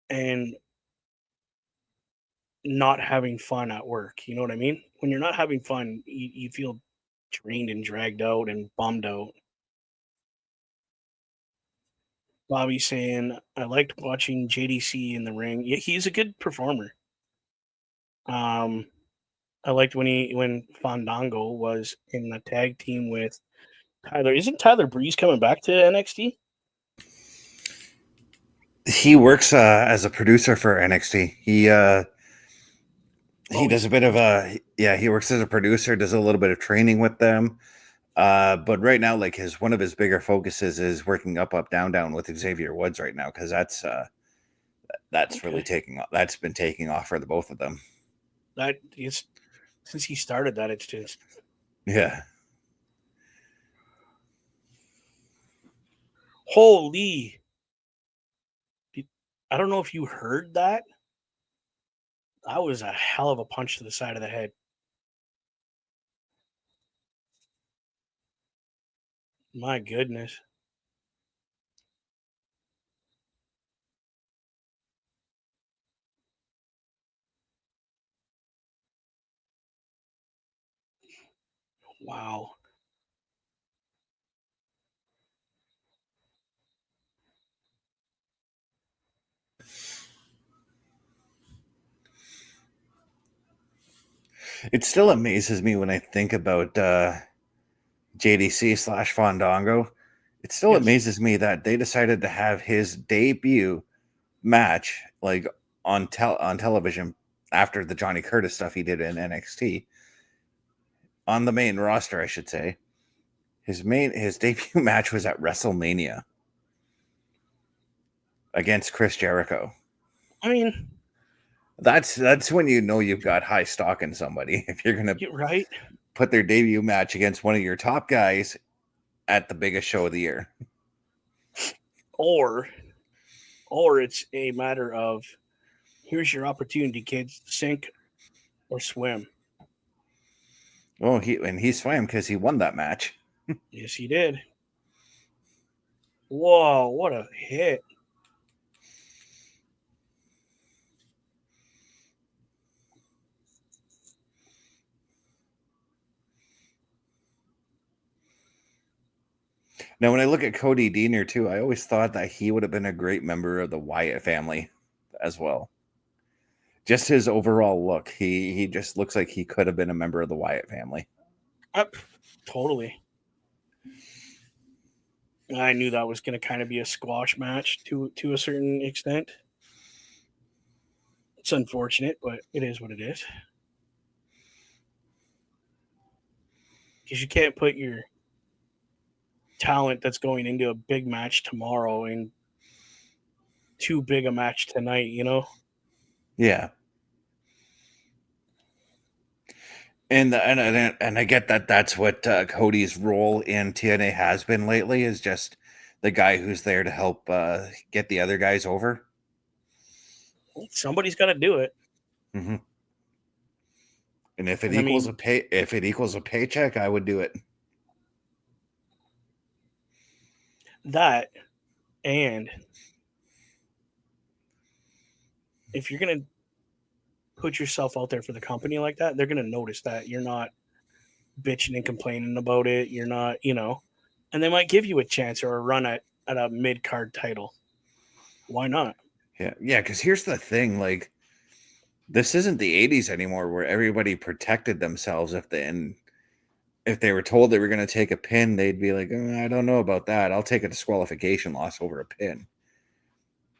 and not having fun at work. You know what I mean? When you're not having fun, you feel drained and dragged out and bummed out. Bobby saying, I liked watching JDC in the ring. Yeah, he's a good performer. I liked when Fandango was in the tag team with Tyler. Isn't Tyler Breeze coming back to NXT? He works as a producer for NXT. He does He's a bit of he works as a producer, does a little bit of training with them. But right now, like one of his bigger focuses is working up, down, down with Xavier Woods right now, because that's really okay. taking off. That's been taking off for the both of them. That is since he started that, it's just Yeah. holy. I don't know if you heard that. That was a hell of a punch to the side of the head. My goodness. Wow. It still amazes me when I think about JDC slash Fandango. It still Yes. amazes me that they decided to have his debut match like on television after the Johnny Curtis stuff he did in NXT on the main roster, I should say. His debut match was at WrestleMania against Chris Jericho. I mean, That's when you know you've got high stock in somebody if you're gonna you're right. put their debut match against one of your top guys at the biggest show of the year. Or it's a matter of here's your opportunity, kids. Sink or swim. Oh, he swam because he won that match. Yes, he did. Whoa, what a hit. Now, when I look at Cody Deaner too, I always thought that he would have been a great member of the Wyatt family as well. Just his overall look, he just looks like he could have been a member of the Wyatt family. Totally. I knew that was going to kind of be a squash match to a certain extent. It's unfortunate, but it is what it is. Because you can't put your talent that's going into a big match tomorrow in too big a match tonight, you know? Yeah, and I get that that's what Cody's role in TNA has been lately is just the guy who's there to help get the other guys over. Somebody's got to do it. Mm-hmm. And if it And I equals mean, a paycheck, I would do it. that, and if you're going to put yourself out there for the company like that, they're going to notice that you're not bitching and complaining about it. You're not, and they might give you a chance or a run at a mid card title. Why not? Yeah, yeah. Because here's the thing: like, this isn't the '80s anymore, where everybody protected themselves if they were told they were going to take a pin, they'd be like, I don't know about that. I'll take a disqualification loss over a pin.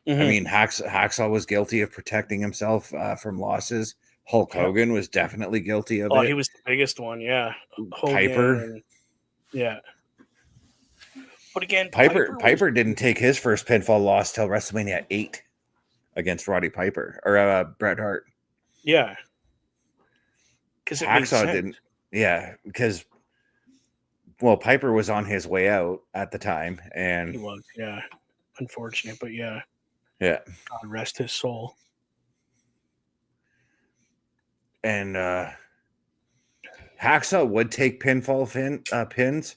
I Mm-hmm. mean, Hacksaw was guilty of protecting himself from losses. Hulk Yep. Hogan was definitely guilty of Oh, he it. was the biggest one. Yeah. Hogan Piper, and yeah. But again, Piper was, Piper didn't take his first pinfall loss till WrestleMania 8 against Roddy Piper or Bret Hart. yeah, because it made Hacksaw sense. didn't. Yeah, because Piper was on his way out at the time, and He was, yeah. Unfortunate, but yeah, yeah, God rest his soul. and Hacksaw would take pins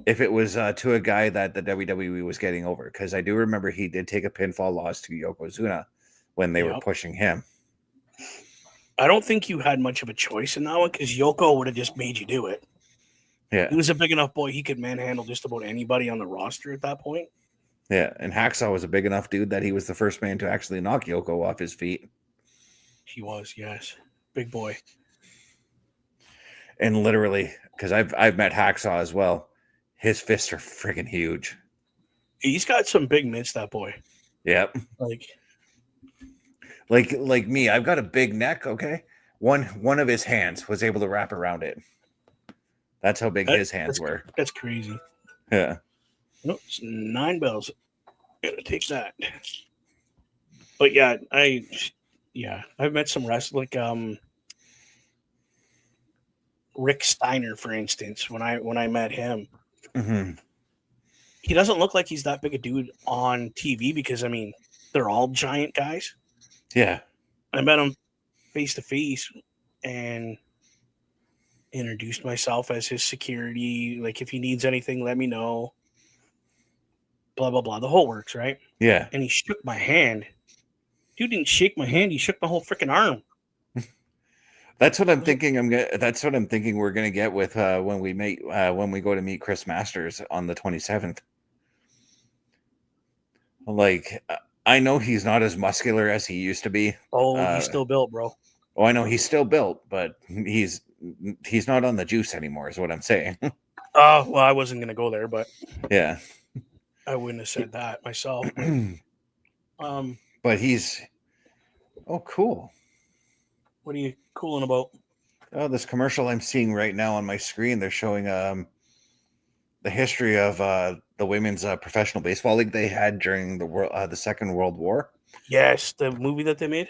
if it was to a guy that the WWE was getting over. Because I do remember he did take a pinfall loss to Yokozuna when they were Yep. pushing him. I don't think you had much of a choice in that one because Yoko would have just made you do it. Yeah, He was a big enough boy; he could manhandle just about anybody on the roster at that point. yeah. And Hacksaw was a big enough dude that he was the first man to actually knock Yoko off his feet. He was, yes, big boy. And literally, because I've met Hacksaw as well, his fists are freaking huge. He's got some big mitts, that boy. Yep. Like, Like me, I've got a big neck. Okay, one of his hands was able to wrap around it. That's how big his hands were. that's crazy. Yeah. Nope, it's 9 bells. Gotta take that. But yeah, I've met some wrestlers like Rick Steiner, for instance. When I met him, Mm-hmm. he doesn't look like he's that big a dude on TV because I mean they're all giant guys. Yeah. I met him face to face, and introduced myself as his security. Like, if he needs anything, let me know. Blah, blah, blah. The whole works, right? Yeah. And he shook my hand. Dude didn't shake my hand. He shook my whole freaking arm. That's what I'm thinking. That's what I'm thinking. We're gonna get with when we go to meet Chris Masters on the 27th. Like, I know he's not as muscular as he used to be. Oh, he's still built, bro. Oh, I know he's still built, but he's not on the juice anymore. Is what I'm saying. Oh, well, I wasn't going to go there, but Yeah. I wouldn't have said that myself. But, But he's cool. what are you cooling about? Oh, this commercial I'm seeing right now on my screen, they're showing the history of the women's professional baseball league they had during the Second World War. Yes, the movie that they made,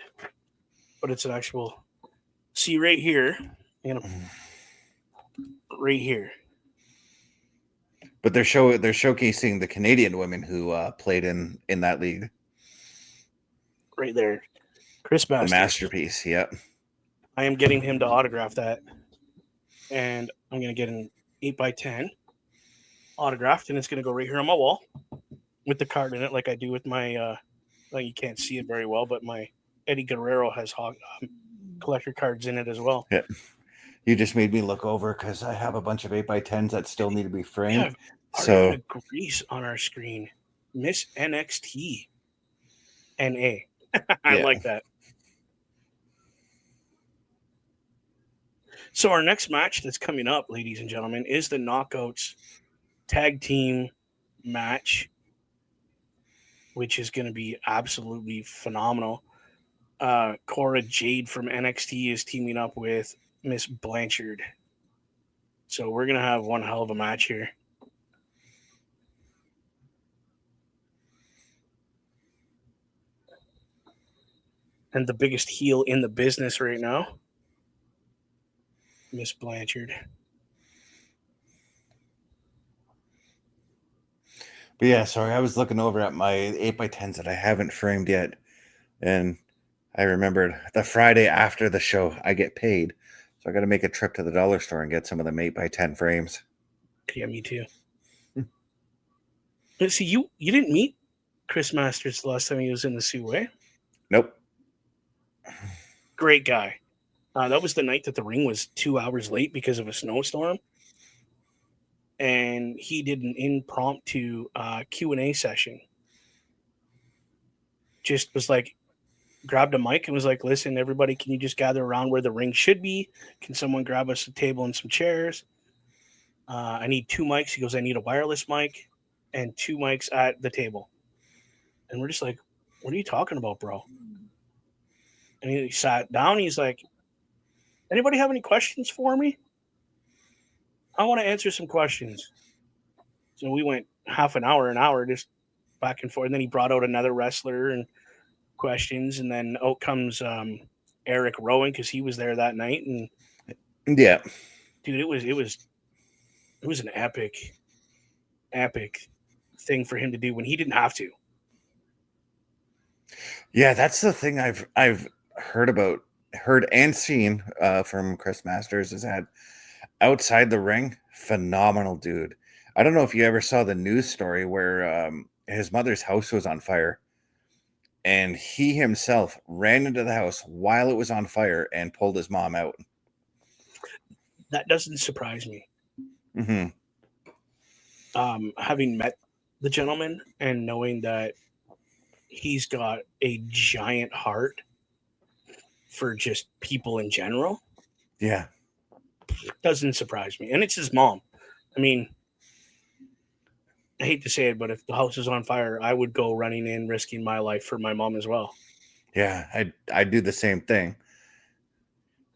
but it's an actual. See right here, right here. But they're showcasing the Canadian women who played in that league. Right there, Chris The Masters. masterpiece. Yep. I am getting him to autograph that, and I'm gonna get an 8x10 autographed, and it's gonna go right here on my wall with the card in it, like I do with my. Like, you can't see it very well, but my Eddie Guerrero has collector cards in it as well. Yeah. You just made me look over because I have a bunch of 8x10s that still need to be framed. Yeah, so Ariana Grace on our screen, Miss NXT, NA. I like that. So our next match that's coming up, ladies and gentlemen, is the Knockouts tag team match, which is going to be absolutely phenomenal. Cora Jade from NXT is teaming up with Miss Blanchard. So we're going to have one hell of a match here. And the biggest heel in the business right now, Miss Blanchard. But yeah, sorry, I was looking over at my 8x10s that I haven't framed yet, and I remembered the Friday after the show I get paid, so I got to make a trip to the dollar store and get some of them 8x10 frames. Yeah, me too. But see, you didn't meet Chris Masters the last time he was in the Sioux, eh? Nope. Great guy. That was the night that the ring was 2 hours late because of a snowstorm. And he did an impromptu Q&A session. Just was like, grabbed a mic and was like, listen, everybody, can you just gather around where the ring should be? Can someone grab us a table and some chairs? I need 2 mics. He goes, I need a wireless mic and 2 mics at the table. And we're just like, what are you talking about, bro? And he sat down. He's like, anybody have any questions for me? I want to answer some questions. So we went half an hour, just back and forth. And then he brought out another wrestler and questions. And then out comes Eric Rowan because he was there that night. And Yeah, dude, it was an epic thing for him to do when he didn't have to. yeah, that's the thing I've heard and seen from Chris Masters is that outside the ring, phenomenal dude. I don't know if you ever saw the news story where his mother's house was on fire, and he himself ran into the house while it was on fire and pulled his mom out. That doesn't surprise me. Mm-hmm. Having met the gentleman and knowing that he's got a giant heart for just people in general, Yeah, doesn't surprise me. And it's his mom. I mean, I hate to say it, but if the house is on fire, I would go running in, risking my life for my mom as well. yeah, I do the same thing.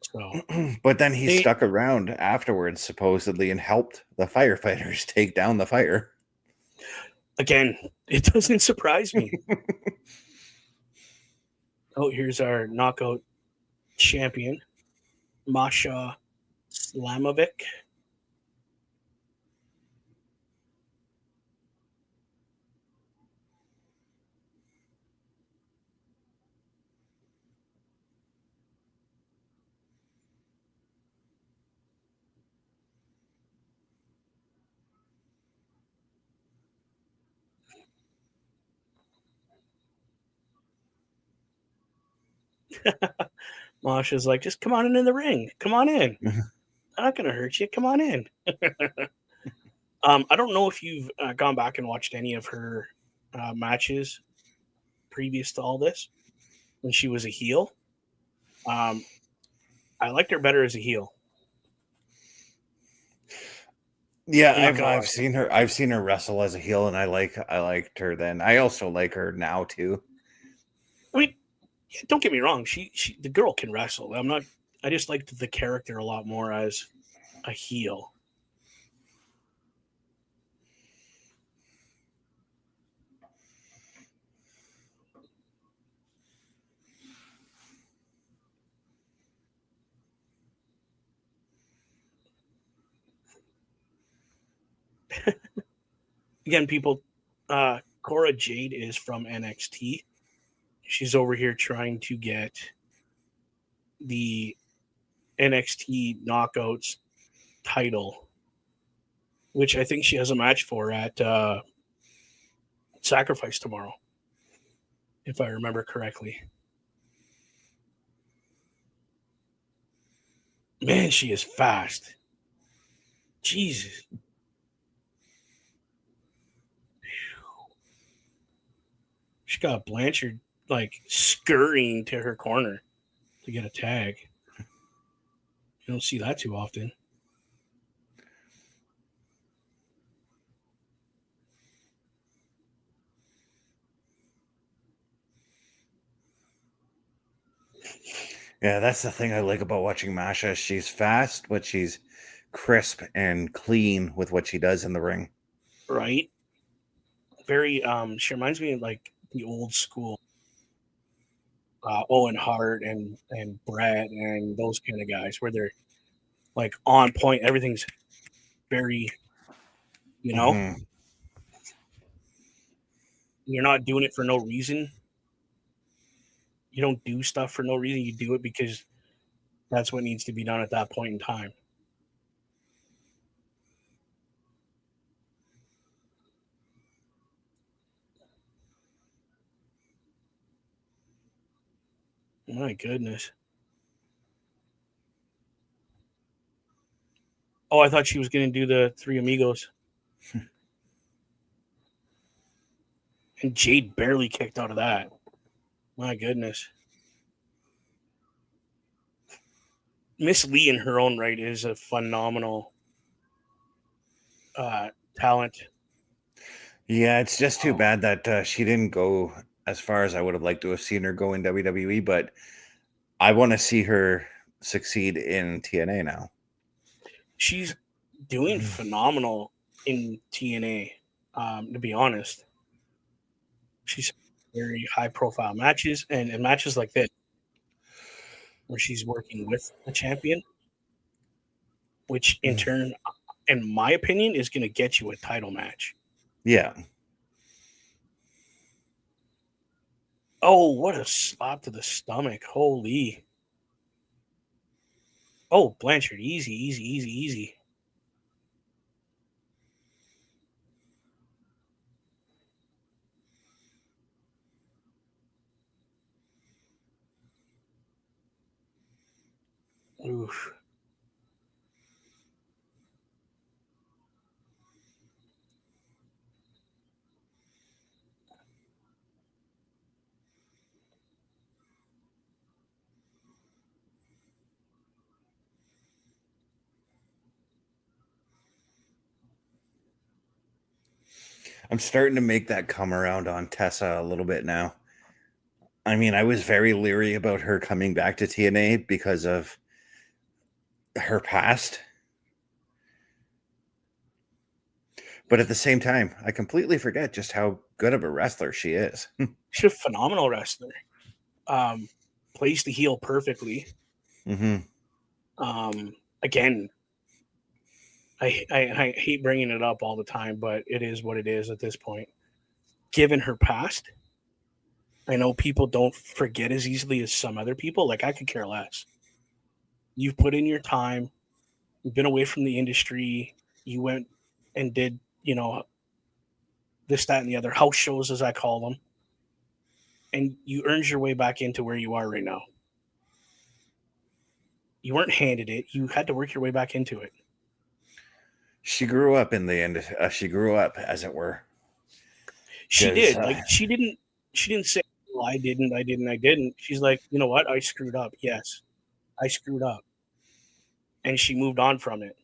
So, But then he stuck around afterwards, supposedly, and helped the firefighters take down the fire. Again, it doesn't surprise me. Oh, here's our knockout champion, Masha Slamovic. Masha's like, just come on in the ring. Come on in. I'm not gonna hurt you. Come on in. I don't know if you've gone back and watched any of her matches previous to all this when she was a heel. I liked her better as a heel. Yeah, I'm not gonna lie. I've seen her. I've seen her wrestle as a heel, and I liked her then. I also like her now too. I mean, yeah, don't get me wrong. She the girl can wrestle. I just liked the character a lot more as a heel. Again, people, Cora Jade is from NXT. She's over here trying to get the NXT Knockouts title, which I think she has a match for at Sacrifice tomorrow, if I remember correctly. Man, she is fast. Jesus. She got Blanchard like scurrying to her corner to get a tag. You don't see that too often. Yeah, that's the thing I like about watching Masha. She's fast, but she's crisp and clean with what she does in the ring. Right? Very she reminds me of like the old school Owen Hart and Brett and those kind of guys where they're like on point. Everything's very, Mm-hmm. you're not doing it for no reason. You don't do stuff for no reason. You do it because that's what needs to be done at that point in time. My goodness. Oh, I thought she was going to do the Three Amigos. And Jade barely kicked out of that. My goodness. Miss Lee, in her own right, is a phenomenal talent. Yeah, it's just too bad that she didn't go as far as I would have liked to have seen her go in WWE, but I want to see her succeed in TNA now. She's doing phenomenal in TNA, to be honest. She's very high profile matches and matches like this where she's working with a champion, which in turn, in my opinion, is going to get you a title match. Yeah. Oh, what a slap to the stomach. Holy. Oh, Blanchard. Easy, easy, easy, easy. Oof. I'm starting to make that come around on Tessa a little bit now. I mean, I was very leery about her coming back to TNA because of her past. But at the same time, I completely forget just how good of a wrestler she is. She's a phenomenal wrestler. Plays the heel perfectly. Mm-hmm. Again, I hate bringing it up all the time, but it is what it is at this point. Given her past, I know people don't forget as easily as some other people. Like, I could care less. You've put in your time. You've been away from the industry. You went and did, this, that, and the other house shows, as I call them. And you earned your way back into where you are right now. You weren't handed it. You had to work your way back into it. She grew up in the end. She grew up, as it were. She 'Cause, did. Like she didn't say, well, I didn't. She's like, you know what? I screwed up. Yes, I screwed up. And she moved on from it.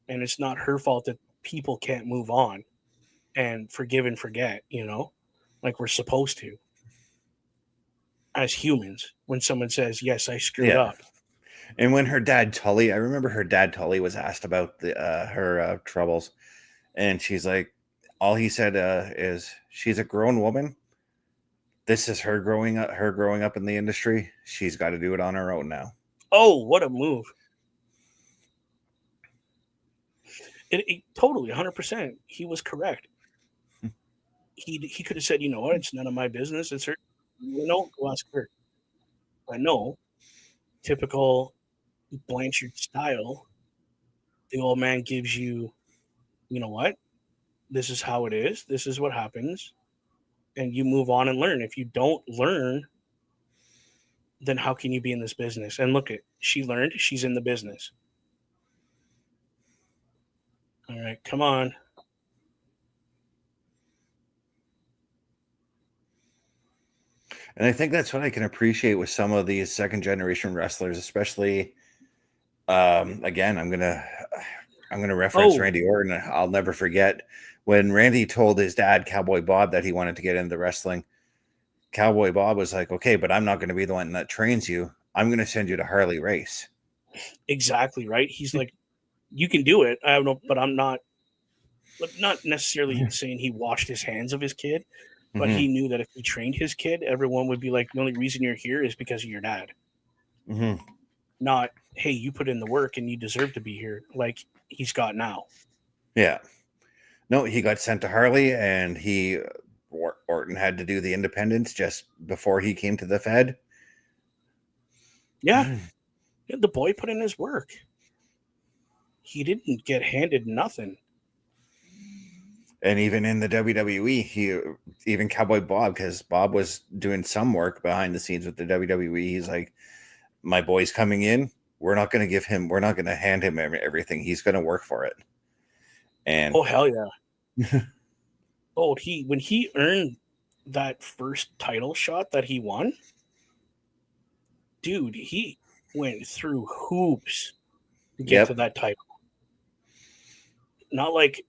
And it's not her fault that people can't move on and forgive and forget, like we're supposed to as humans when someone says, yes, I screwed yeah. up. And when her dad Tully, I remember her dad Tully was asked about her troubles, and she's like, all he said is, "She's a grown woman. This is her growing up. Her growing up in the industry. She's got to do it on her own now." Oh, what a move. It totally 100%. He was correct. He could have said, you know what? It's none of my business. It's her. Go ask her. But no, typical Blanchard style. The old man gives you, you know what? This is how it is. This is what happens. And you move on and learn. If you don't learn, then how can you be in this business? And look, she learned. She's in the business. All right, come on. And I think that's what I can appreciate with some of these second generation wrestlers, especially. Again, I'm gonna reference Oh, Randy Orton. I'll never forget when Randy told his dad, Cowboy Bob, that he wanted to get into wrestling. Cowboy Bob was like, "Okay, but I'm not going to be the one that trains you. I'm going to send you to Harley Race." exactly right. He's like, you can do it. I don't know, but I'm not. Not necessarily saying he washed his hands of his kid, but Mm-hmm. he knew that if he trained his kid, everyone would be like, the only reason you're here is because of your dad. Mm-hmm. Not, hey, you put in the work and you deserve to be here, like he's got now. Yeah. No, he got sent to Harley, and Orton had to do the independence just before he came to the Fed. Yeah, the boy put in his work. He didn't get handed nothing. And even in the WWE, even Cowboy Bob, because Bob was doing some work behind the scenes with the WWE. He's like, "My boy's coming in. We're not going to give him. We're not going to hand him everything. He's going to work for it." And Oh hell yeah! Oh, when he earned that first title shot that he won, dude, he went through hoops to get to yep, that title. Not like,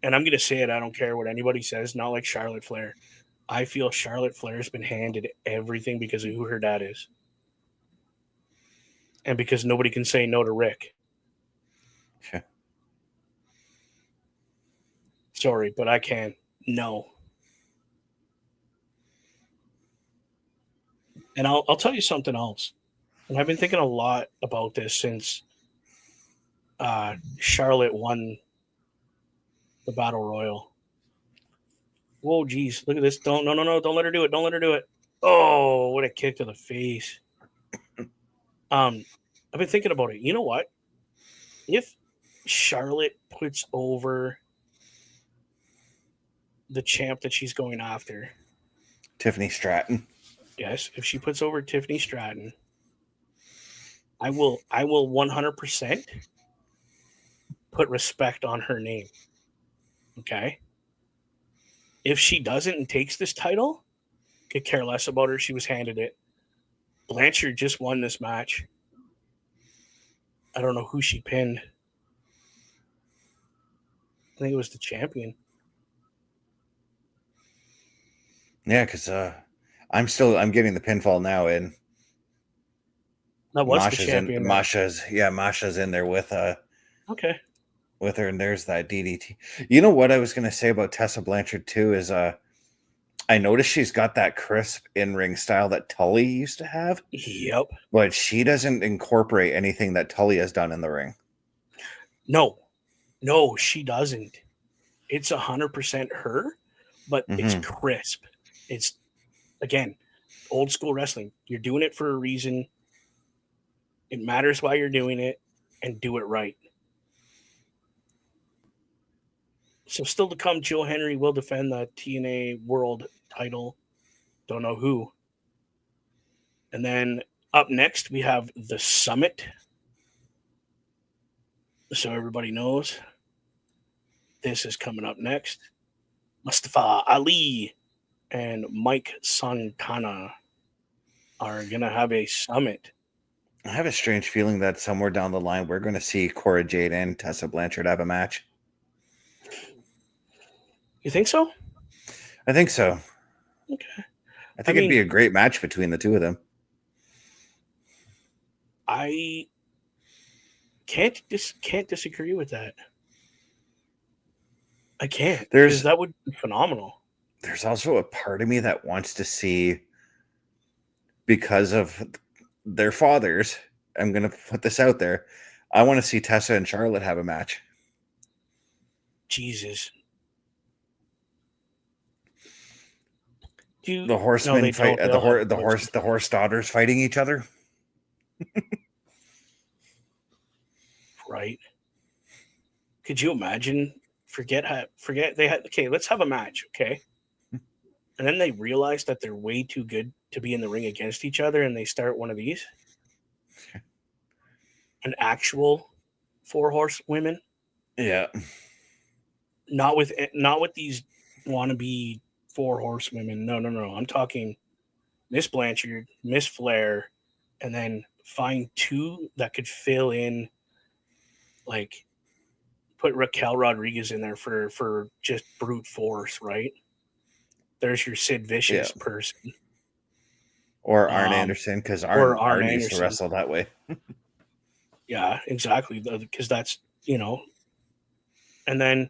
and I'm gonna say it. I don't care what anybody says. Not like Charlotte Flair. I feel Charlotte Flair's been handed everything because of who her dad is, and because nobody can say no to Rick. Sorry, but I can't. No. And I'll tell you something else. And I've been thinking a lot about this since Charlotte won the Battle Royal. Whoa, geez, look at this! Don't no! Don't let her do it! Don't let her do it! Oh, what a kick to the face! I've been thinking about it. You know what? If Charlotte puts over the champ that she's going after, Tiffany Stratton. yes, if she puts over Tiffany Stratton, I will 100% put respect on her name. Okay. If she doesn't and takes this title, could care less about her. She was handed it. Blanchard just won this match. I don't know who she pinned. I think it was the champion. Yeah, because I'm getting the pinfall now, and That was the champion then. Masha's in there Okay. with her, and there's that DDT. You know what I was gonna say about Tessa Blanchard too is I noticed she's got that crisp in-ring style that Tully used to have, Yep. but she doesn't incorporate anything that Tully has done in the ring. No, she doesn't. It's 100% her, but it's Mm-hmm. crisp. It's, again, old school wrestling. You're doing it for a reason. It matters why you're doing it, and do it right. So still to come, Joe Henry will defend the TNA World title. Don't know who. And then Up next, we have the Summit. So everybody knows this is coming up next. Mustafa Ali and Mike Santana are going to have a summit. I have a strange feeling that somewhere down the line we're going to see Cora Jade and Tessa Blanchard have a match. You think so? I think so. Okay. I I think it'd be mean, a great match between the two of them. I can't disagree with that. I can't, because There's that would be phenomenal. there's also a part of me that wants to see, because of their fathers, I'm going to put this out there. I want to see Tessa and Charlotte have a match. Jesus. Do you, The no, horsemen they fight don't. They'll have the horse daughters fighting each other. right. Could you imagine? Forget they had. Okay, let's have a match. Okay, and then they realize that they're way too good to be in the ring against each other, and they start one of these, an actual four horse women, Yeah. not with these wannabe four horse women. No, no, no. I'm talking Miss Blanchard, Miss Flair, and then find two that could fill in, like put Raquel Rodriguez in there for just brute force, right? There's your Sid Yeah. Vicious person, Or Arn Anderson, because or Arn Arn used to Anderson. wrestle that way. Yeah, exactly. Because that's and then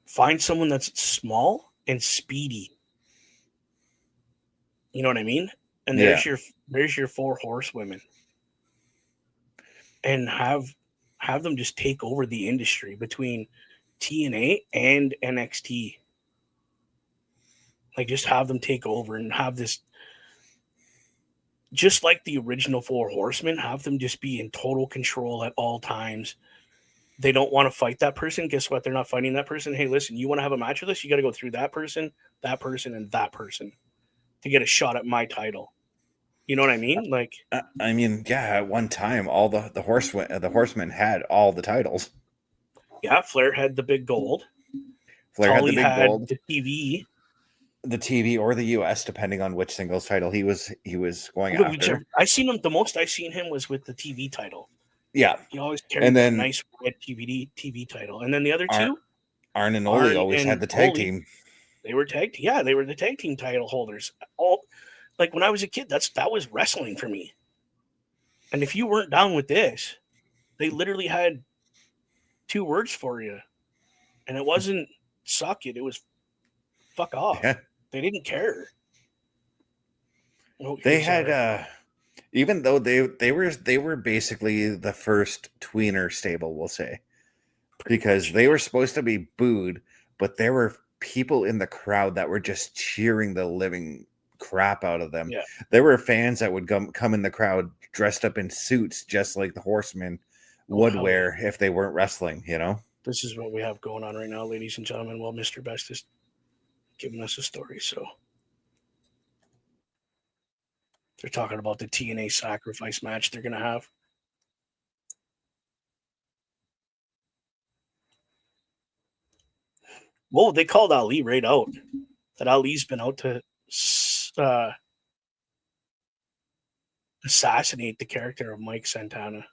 find someone that's small and speedy. You know what I mean? And Yeah. there's your four horsewomen, and have them just take over the industry between TNA and NXT. Like just have them take over and have this, just like the original four horsemen, have them just be in total control at all times. They don't want to fight that person. Guess what? They're not fighting that person. Hey, listen, you want to have a match with us? You got to go through that person, and that person to get a shot at my title. You know what I mean? Like, I mean, yeah. At one time, all the horsemen had all the titles. yeah, Flair had the big gold. Flair had the Tully big had gold, the TV. the TV or the US, depending on which singles title he was going after. I seen him the most. I seen him was with the TV title. Yeah. He always And carried that then nice red TV title. And then the other Arn, two, Arn and Ole Arn always had and the tag Ole, team. they were yeah, they were the tag team title holders. All like when I was a kid, that was wrestling for me. And if you weren't down with this, they literally had two words for you. And it wasn't suck it, it was fuck off. Yeah. They didn't care. Oh, They here's had our even though they were basically the first tweener stable, we'll say, because they were supposed to be booed, but there were people in the crowd that were just cheering the living crap out of them. yeah. There were fans that would come in the crowd dressed up in suits, just like the horsemen Oh would hell yeah. wear if they weren't wrestling. You know? This is what we have going on right now, ladies and gentlemen, while Mr. Best is giving us a story. So they're talking about the TNA sacrifice match they're gonna have. Whoa, they called Ali right out. That Ali's been out to uh, assassinate the character of Mike Santana.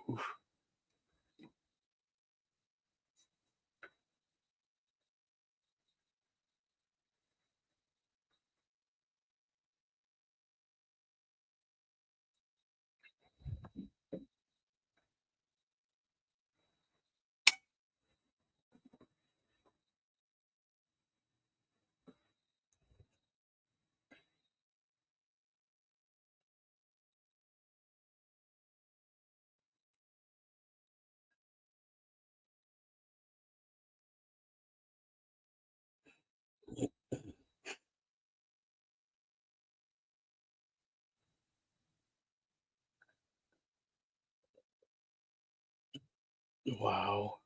Oof. Wow.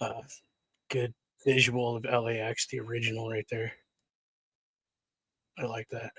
Uh, Good visual of LAX, the original right there. I like that.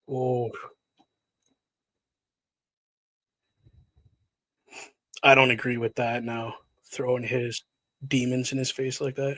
Oh, I don't agree with that now. Throwing his demons in his face like that.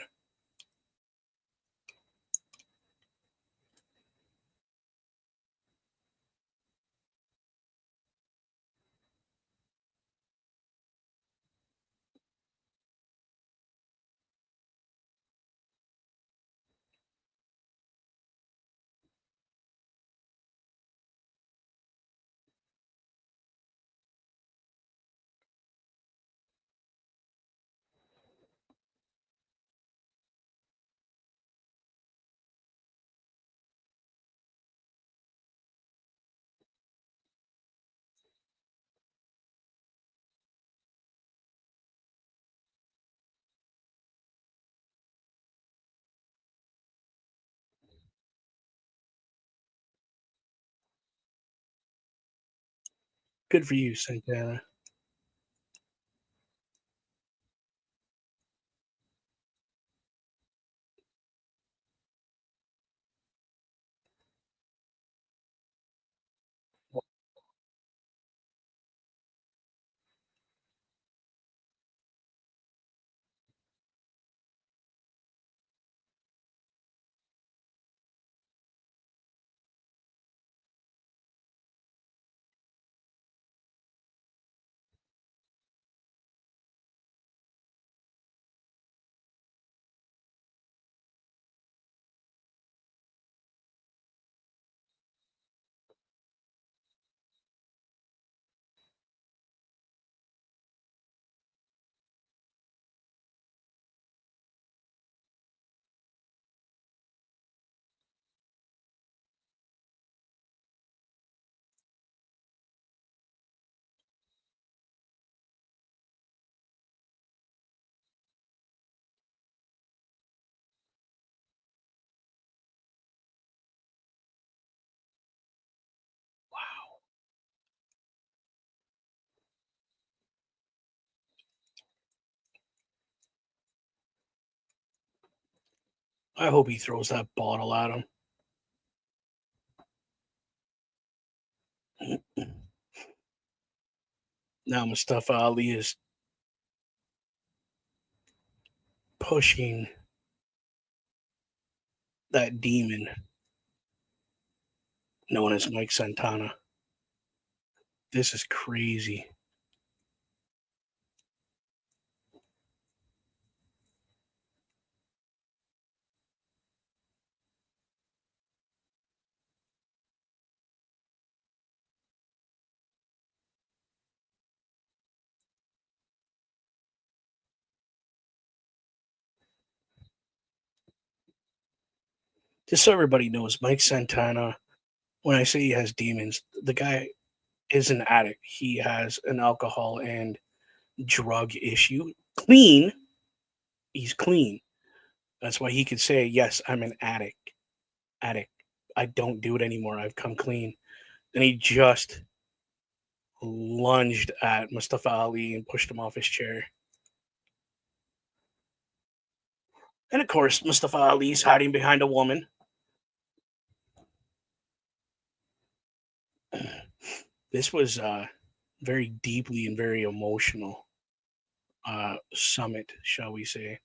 Good for you, Santana. I hope he throws that bottle at him. Now Mustafa Ali is pushing that demon known as Mike Santana. This is crazy. just so everybody knows, Mike Santana, when I say he has demons, the guy is an addict. He has an alcohol and drug issue. Clean, he's clean. That's why he could say, "Yes, I'm an addict. Addict. I don't do it anymore. I've come clean." And he just lunged at Mustafa Ali and pushed him off his chair. And of course, Mustafa Ali's hiding behind a woman. This was very deeply and very emotional summit, shall we say.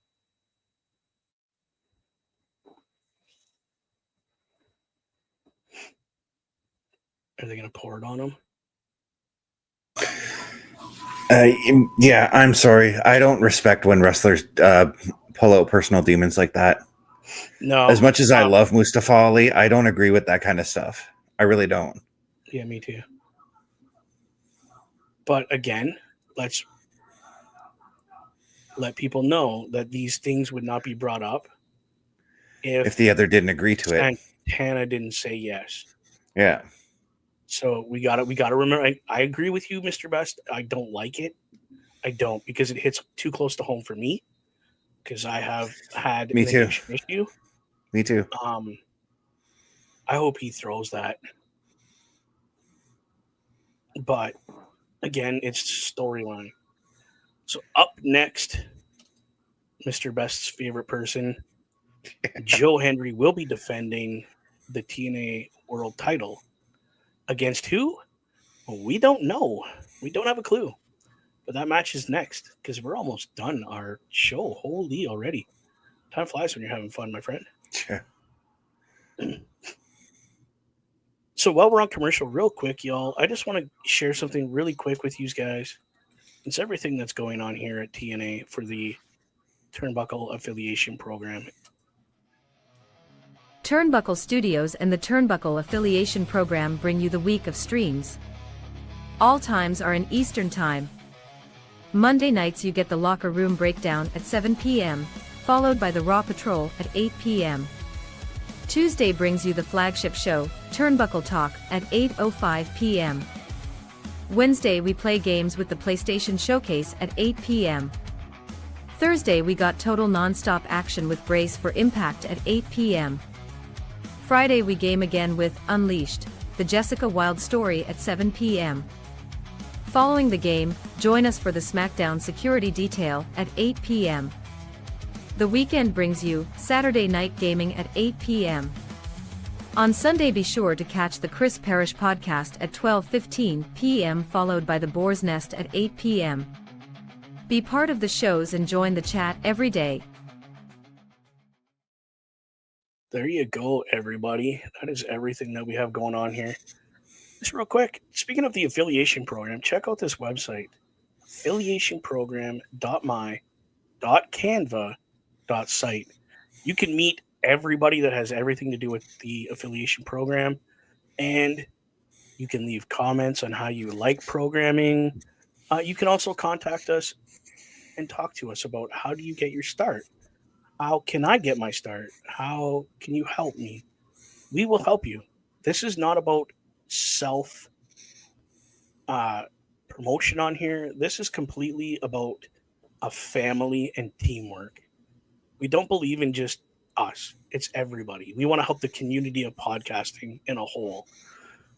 Are they going to pour it on him? Yeah, I'm sorry. I don't respect when wrestlers pull out personal demons like that. No. As much as I love Mustafa Ali, I don't agree with that kind of stuff. I really don't. Yeah, me too. But again, let's let people know that these things would not be brought up If the other didn't agree to it. Santana didn't say yes. Yeah. So we gotta remember. I agree with you, Mr. Best. I don't like it. I don't, because it hits too close to home for me. Because I have had Me an too. addiction issue. Me too. I hope he throws that. But again, it's storyline. So up next, Mr. Best's favorite person, Joe Hendry, will be defending the TNA World Title against who? Well, we don't know. We don't have a clue. But that match is next, because we're almost done our show. Holy, already. Time flies when you're having fun, my friend. Yeah. So while we're on commercial, real quick, y'all, I just want to share something really quick with you guys. It's everything that's going on here at TNA for the Turnbuckle Affiliation Program. Turnbuckle Studios and the Turnbuckle Affiliation Program bring you the week of streams. All times are in Eastern Time. Monday nights you get the Locker Room Breakdown at 7 p.m., followed by the Raw Patrol at 8 p.m. Tuesday brings you the flagship show, Turnbuckle Talk, at 8:05 p.m. Wednesday we play games with the PlayStation Showcase at 8 p.m. Thursday we got total non-stop action with Brace for Impact at 8 p.m. Friday we game again with Unleashed, the Jessica Wilde story at 7 p.m. Following the game, join us for the SmackDown Security Detail at 8 p.m. The weekend brings you Saturday Night Gaming at 8 p.m. On Sunday be sure to catch the Chris Parrish podcast at 12:15 p.m. followed by the Boar's Nest at 8 p.m. Be part of the shows and join the chat every day. There you go, everybody. That is everything that we have going on here. Just real quick, speaking of the affiliation program, check out this website, affiliationprogram.my.canva.site. You can meet everybody that has everything to do with the affiliation program, and you can leave comments on how you like programming. You can also contact us and talk to us about how do you get your start? How can I get my start? How can you help me? We will help you. This is not about self promotion on here. This is completely about a family and teamwork. We don't believe in just us. It's everybody. We want to help the community of podcasting in a whole.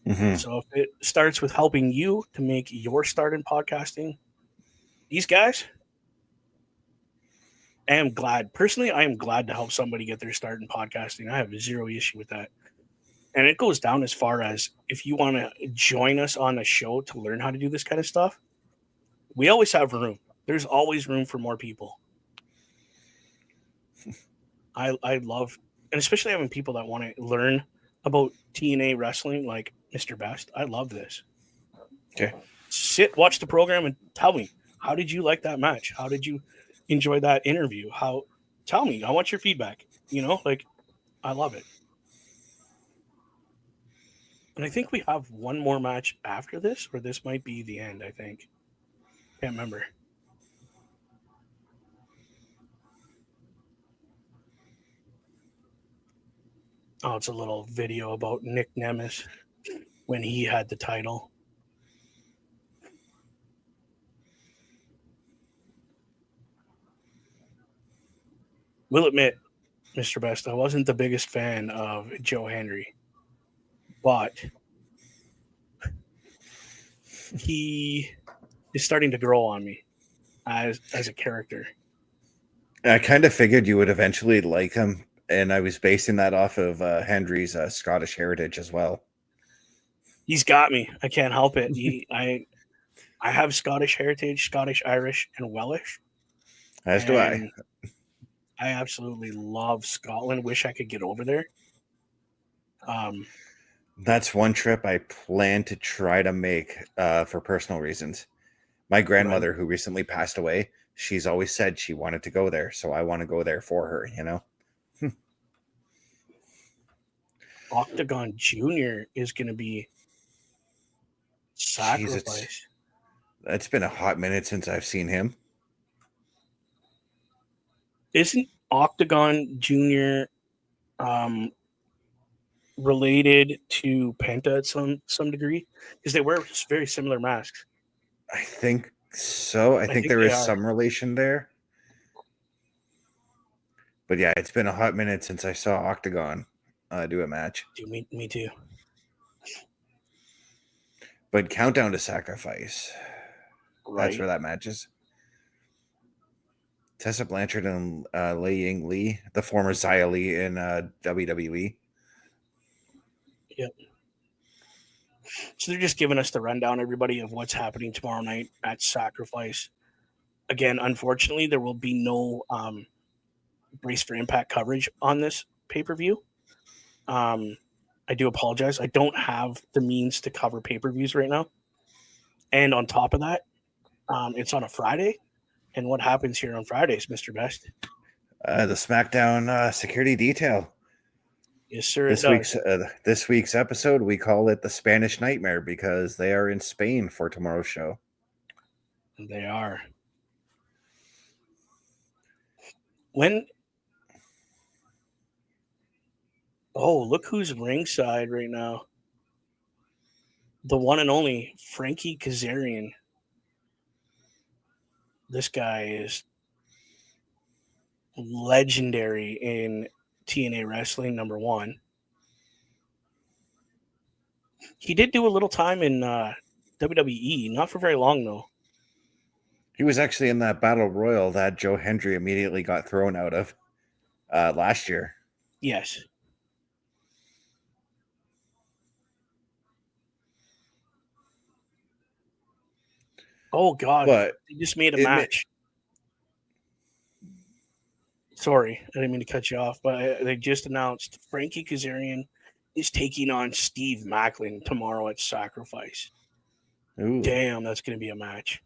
Mm-hmm. So if it starts with helping you to make your start in podcasting, these guys, I am glad. Personally, I am glad to help somebody get their start in podcasting. I have zero issue with that. And it goes down as far as if you want to join us on a show to learn how to do this kind of stuff, we always have room. There's always room for more people. I love, and especially having people that want to learn about TNA wrestling, like Mr. Best. I love this. Okay. Sit, watch the program, and tell me, how did you like that match? How did you enjoy that interview? Tell me. I want your feedback. I love it. And I think we have one more match after this, or this might be the end, I think. Can't remember. Oh, it's a little video about Nick Nemeth when he had the title. Will admit, Mr. Best, I wasn't the biggest fan of Joe Henry, but he is starting to grow on me as a character. I kind of figured you would eventually like him, and I was basing that off of Henry's Scottish heritage as well. He's got me. I can't help it. I have Scottish heritage, Scottish, Irish, and Welsh. As do I. And I absolutely love Scotland. Wish I could get over there. That's one trip I plan to try to make for personal reasons. My grandmother, who recently passed away, she's always said she wanted to go there, so I want to go there for her, you know? Octagon Jr. is going to be sacrificed. It's been a hot minute since I've seen him. Isn't Octagon Jr. Related to Penta at some degree? Because they wear very similar masks. I think so. I think there is some relation there. But yeah, it's been a hot minute since I saw Octagon do a match. Dude, me too. But Countdown to Sacrifice. Right. That's where that match is. Tessa Blanchard and Lei Ying Lee, the former Xia Li in WWE. Yep. So they're just giving us the rundown, everybody, of what's happening tomorrow night at Sacrifice. Again, unfortunately, there will be no Brace for Impact coverage on this pay-per-view. I do apologize. I don't have the means to cover pay-per-views right now. And on top of that, it's on a Friday. And what happens here on Fridays, Mr. Best? The SmackDown security detail. Yes, sir. This week's episode, we call it the Spanish Nightmare because they are in Spain for tomorrow's show. They are. Oh, look who's ringside right now. The one and only Frankie Kazarian. This guy is legendary in TNA wrestling, number one. He did do a little time in WWE, not for very long, though. He was actually in that Battle Royal that Joe Hendry immediately got thrown out of last year. Yes. Oh, God. But they just made a match. Sorry, I didn't mean to cut you off, but they just announced Frankie Kazarian is taking on Steve Macklin tomorrow at Sacrifice. Ooh. Damn, that's going to be a match.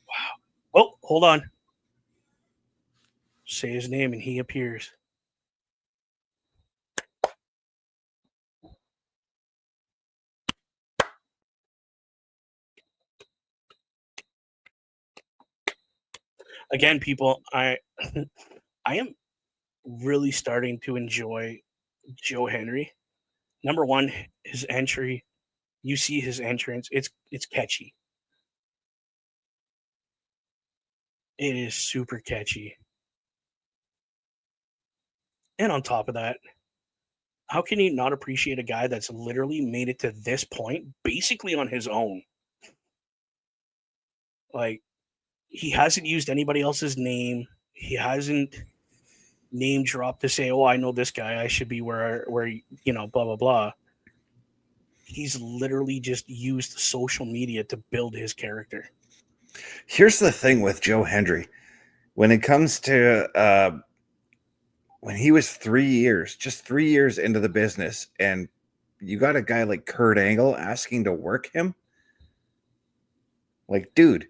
Wow. Oh, hold on. Say his name and he appears. Again, people, I am really starting to enjoy Joe Henry. Number one, his entry. You see his entrance. It's catchy. It is super catchy. And on top of that, how can you not appreciate a guy that's literally made it to this point basically on his own? Like, he hasn't used anybody else's name. He hasn't name dropped to say, "Oh, I know this guy. I should be where blah blah blah." He's literally just used social media to build his character. Here's the thing with Joe Hendry. When it comes to when he was 3 years, just 3 years into the business, and you got a guy like Kurt Angle asking to work him, like, dude,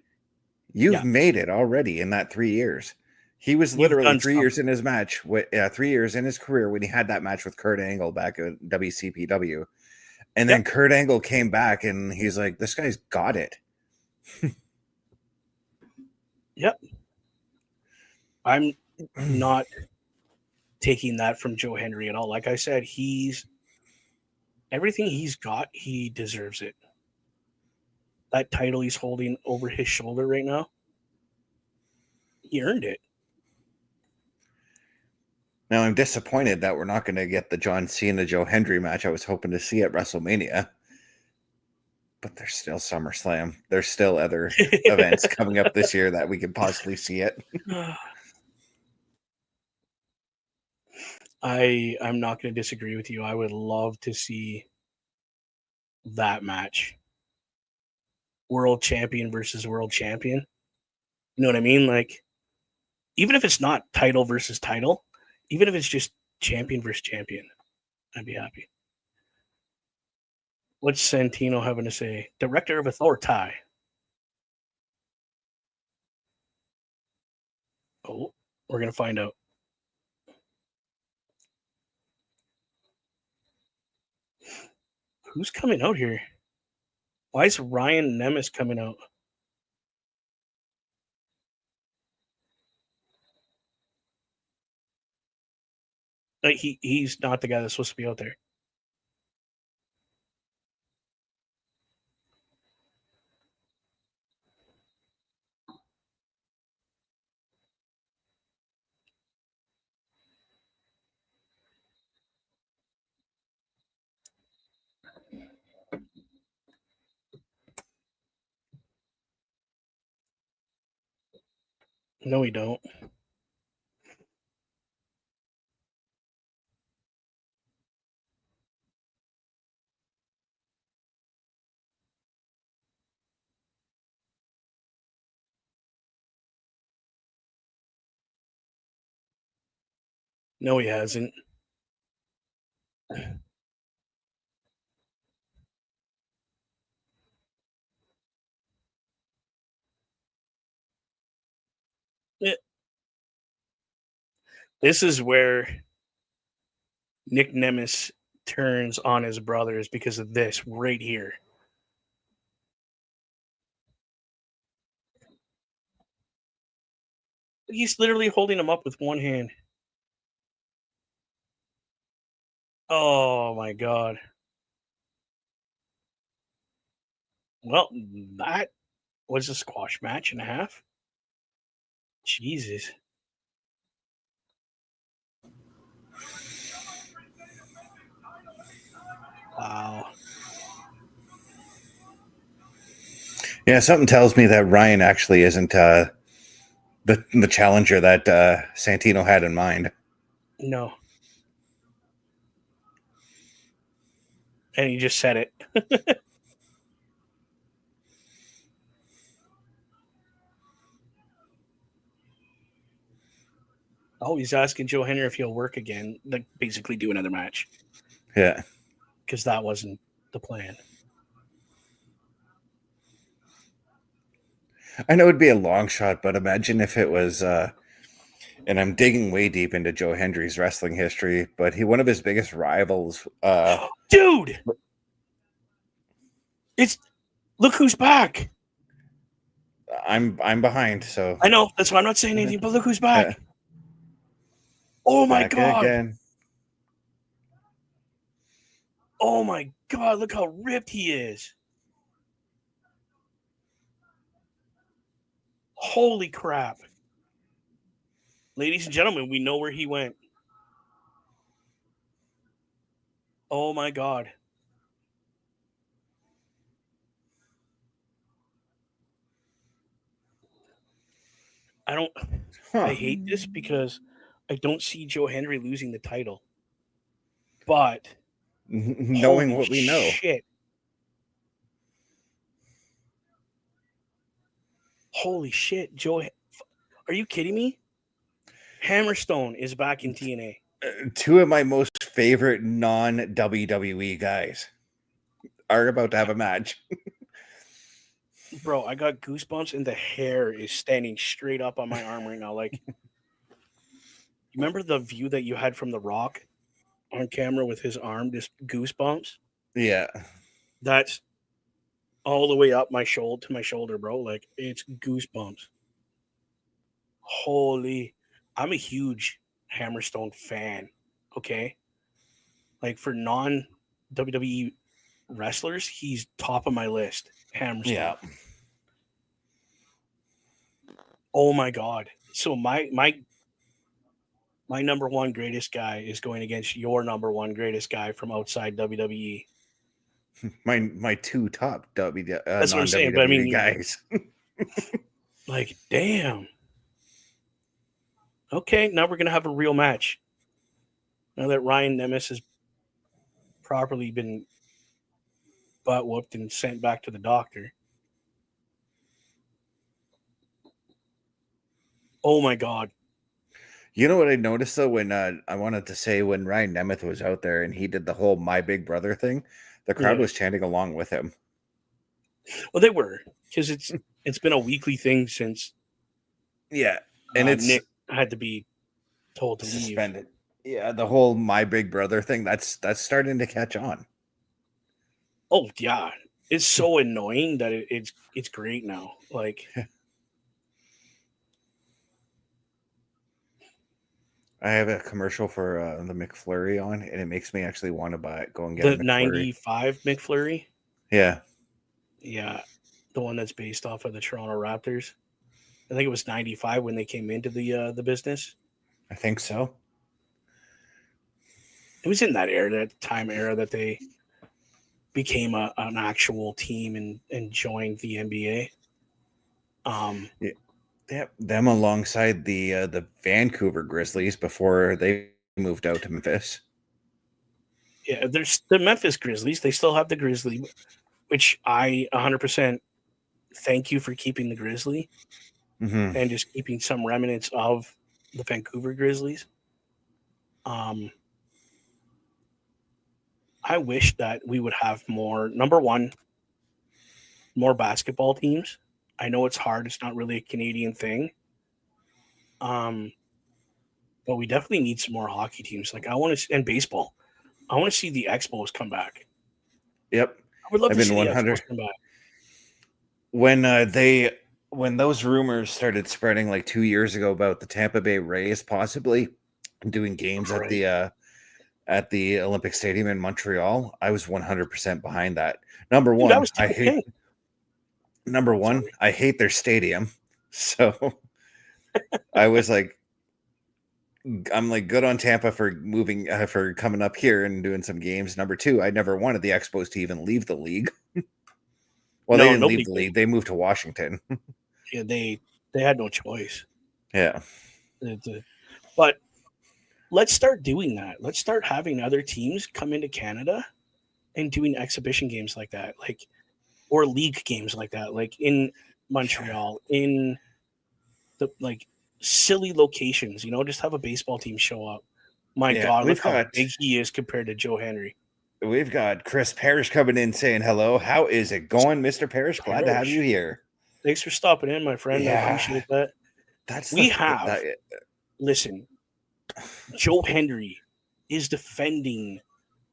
you've made it already in that 3 years. He was literally 3 years in his match, 3 years in his career when he had that match with Kurt Angle back at WCPW. And then Kurt Angle came back and he's like, this guy's got it. Yep. I'm not taking that from Joe Hendry at all. Like I said, everything he's got, he deserves it. That title he's holding over his shoulder right now, he earned it. Now I'm disappointed that we're not going to get the John Cena Joe Hendry match I was hoping to see at WrestleMania. But there's still SummerSlam. There's still other events coming up this year that we could possibly see it. I'm not going to disagree with you. I would love to see that match. World champion versus world champion. You know what I mean? Like, even if it's not title versus title, even if it's just champion versus champion, I'd be happy. What's Santino having to say? Director of Authority. Oh, we're going to find out. Who's coming out here? Why is Ryan Nemeth coming out? Like he's not the guy that's supposed to be out there. No, we don't. No, he hasn't. This is where Nick Nemeth turns on his brothers because of this right here. He's literally holding him up with one hand. Oh my god. Well, that was a squash match and a half. Jesus. Wow. Yeah, something tells me that Ryan actually isn't the challenger that Santino had in mind. No. And he just said it. Oh, he's asking Joe Hendry if he'll work again, like basically do another match. Yeah. Because that wasn't the plan. I know it'd be a long shot, but imagine if it was, and I'm digging way deep into Joe Hendry's wrestling history, but one of his biggest rivals. Dude! Look who's back. I'm behind, so I know, that's why I'm not saying anything, but look who's back. Oh my back god. again. Oh my god, look how ripped he is. Holy crap. Ladies and gentlemen, we know where he went. Oh my god. I hate this because I don't see Joe Hendry losing the title. But knowing what we know. Shit. Holy shit, Joe. Are you kidding me? Hammerstone is back in TNA. Two of my most favorite non-WWE guys are about to have a match. Bro, I got goosebumps and the hair is standing straight up on my arm right now. Like, remember the view that you had from The Rock on camera with his arm, just goosebumps? Yeah. That's all the way up my shoulder to my shoulder, bro. Like, it's goosebumps. Holy. I'm a huge Hammerstone fan. Okay, like for non WWE wrestlers, he's top of my list. Hammerstone. Yeah. Oh my god. So my number one greatest guy is going against your number one greatest guy from outside WWE. My two top That's what I'm non saying. But I WWE mean, guys. like, damn. Okay, now we're gonna have a real match. Now that Ryan Nemeth has properly been butt whooped and sent back to the doctor. Oh my god. You know what I noticed though when I wanted to say when Ryan Nemeth was out there and he did the whole "My Big Brother" thing, the crowd Yeah. was chanting along with him. Well, they were, because it's been a weekly thing since Yeah, and it's Nick had to be told to leave. suspended. Yeah, the whole "My Big Brother" thing that's starting to catch on. Oh yeah, it's so annoying that it's great now. Like, I have a commercial for the McFlurry on, and it makes me actually want to go and get a the McFlurry. 95 McFlurry. Yeah, Yeah, the one that's based off of the Toronto Raptors. I think it was 95 when they came into the business. I think so. It was in that era that they became an actual team and joined the NBA. Yeah, them alongside the Vancouver Grizzlies before they moved out to Memphis. Yeah, there's the Memphis Grizzlies. They still have the Grizzly, which I 100% thank you for keeping the Grizzly Mm-hmm. and just keeping some remnants of the Vancouver Grizzlies. I wish that we would have more, number one, more basketball teams. I know it's hard. It's not really a Canadian thing. But we definitely need some more hockey teams. Like I want to, and baseball. I want to see the Expos come back. Yep, I would love I've to been see the 100 Expos come back. when those rumors started spreading like 2 years ago about the Tampa Bay Rays possibly doing games Right. at the Olympic Stadium in Montreal. I was 100% behind that. Number Dude, I one, was I hate. king. Number one, Sorry. I hate their stadium. So I was like, I'm like good on Tampa for moving for coming up here and doing some games. Number two, I never wanted the Expos to even leave the league. Well, they No, didn't nobody leave the did. league; they moved to Washington. Yeah, they had no choice. Yeah, But let's start doing that. Let's start having other teams come into Canada and doing exhibition games like that, like or league games like that, like in Montreal, in the like silly locations. Just have a baseball team show up. My yeah. God, look how big he is compared to Joe Henry. We've got Chris Parrish coming in saying hello. How is it going, Mr. Parrish? Glad to have you here. Thanks for stopping in, my friend. I Yeah, appreciate that. that's We have, listen, Joe Henry is defending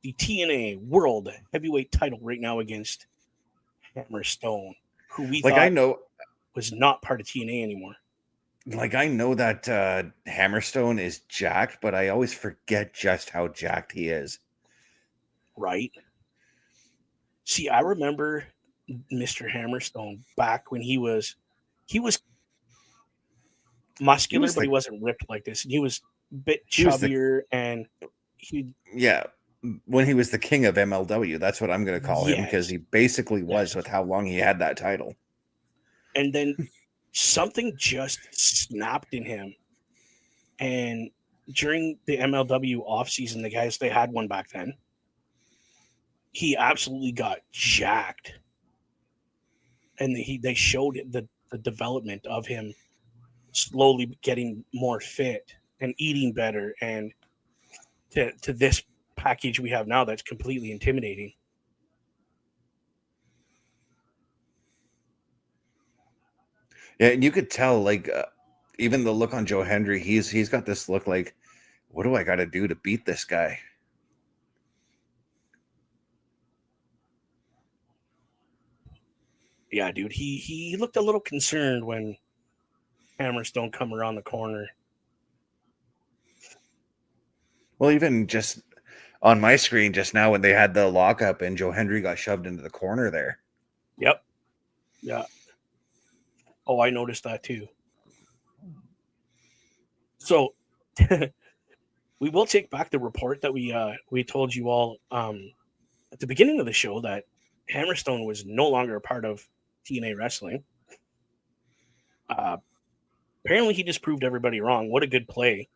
the TNA World Heavyweight title right now against Hammerstone, who we like thought I know was not part of TNA anymore. like I know that Hammerstone is jacked, but I always forget just how jacked he is. Right? See, I remember Mr. Hammerstone back when he was muscular, but he wasn't ripped like this. And he was a bit chubbier, and yeah, when he was the king of MLW, that's what I'm going to call him, because he basically was with how long he had that title. And then something just snapped in him. And during the MLW offseason, the guys, they had one back then, he absolutely got jacked. And they showed the development of him slowly getting more fit and eating better, and to this package we have now that's completely intimidating. Yeah, and you could tell, like, even the look on Joe Hendry, he's got this look like, what do I got to do to beat this guy? Yeah, dude, he looked a little concerned when Hammerstone come around the corner. Well, even just on my screen just now when they had the lockup and Joe Hendry got shoved into the corner there. Yep. Yeah. Oh, I noticed that too. So we will take back the report that we told you all at the beginning of the show that Hammerstone was no longer a part of TNA Wrestling. Apparently, he just proved everybody wrong. What a good play,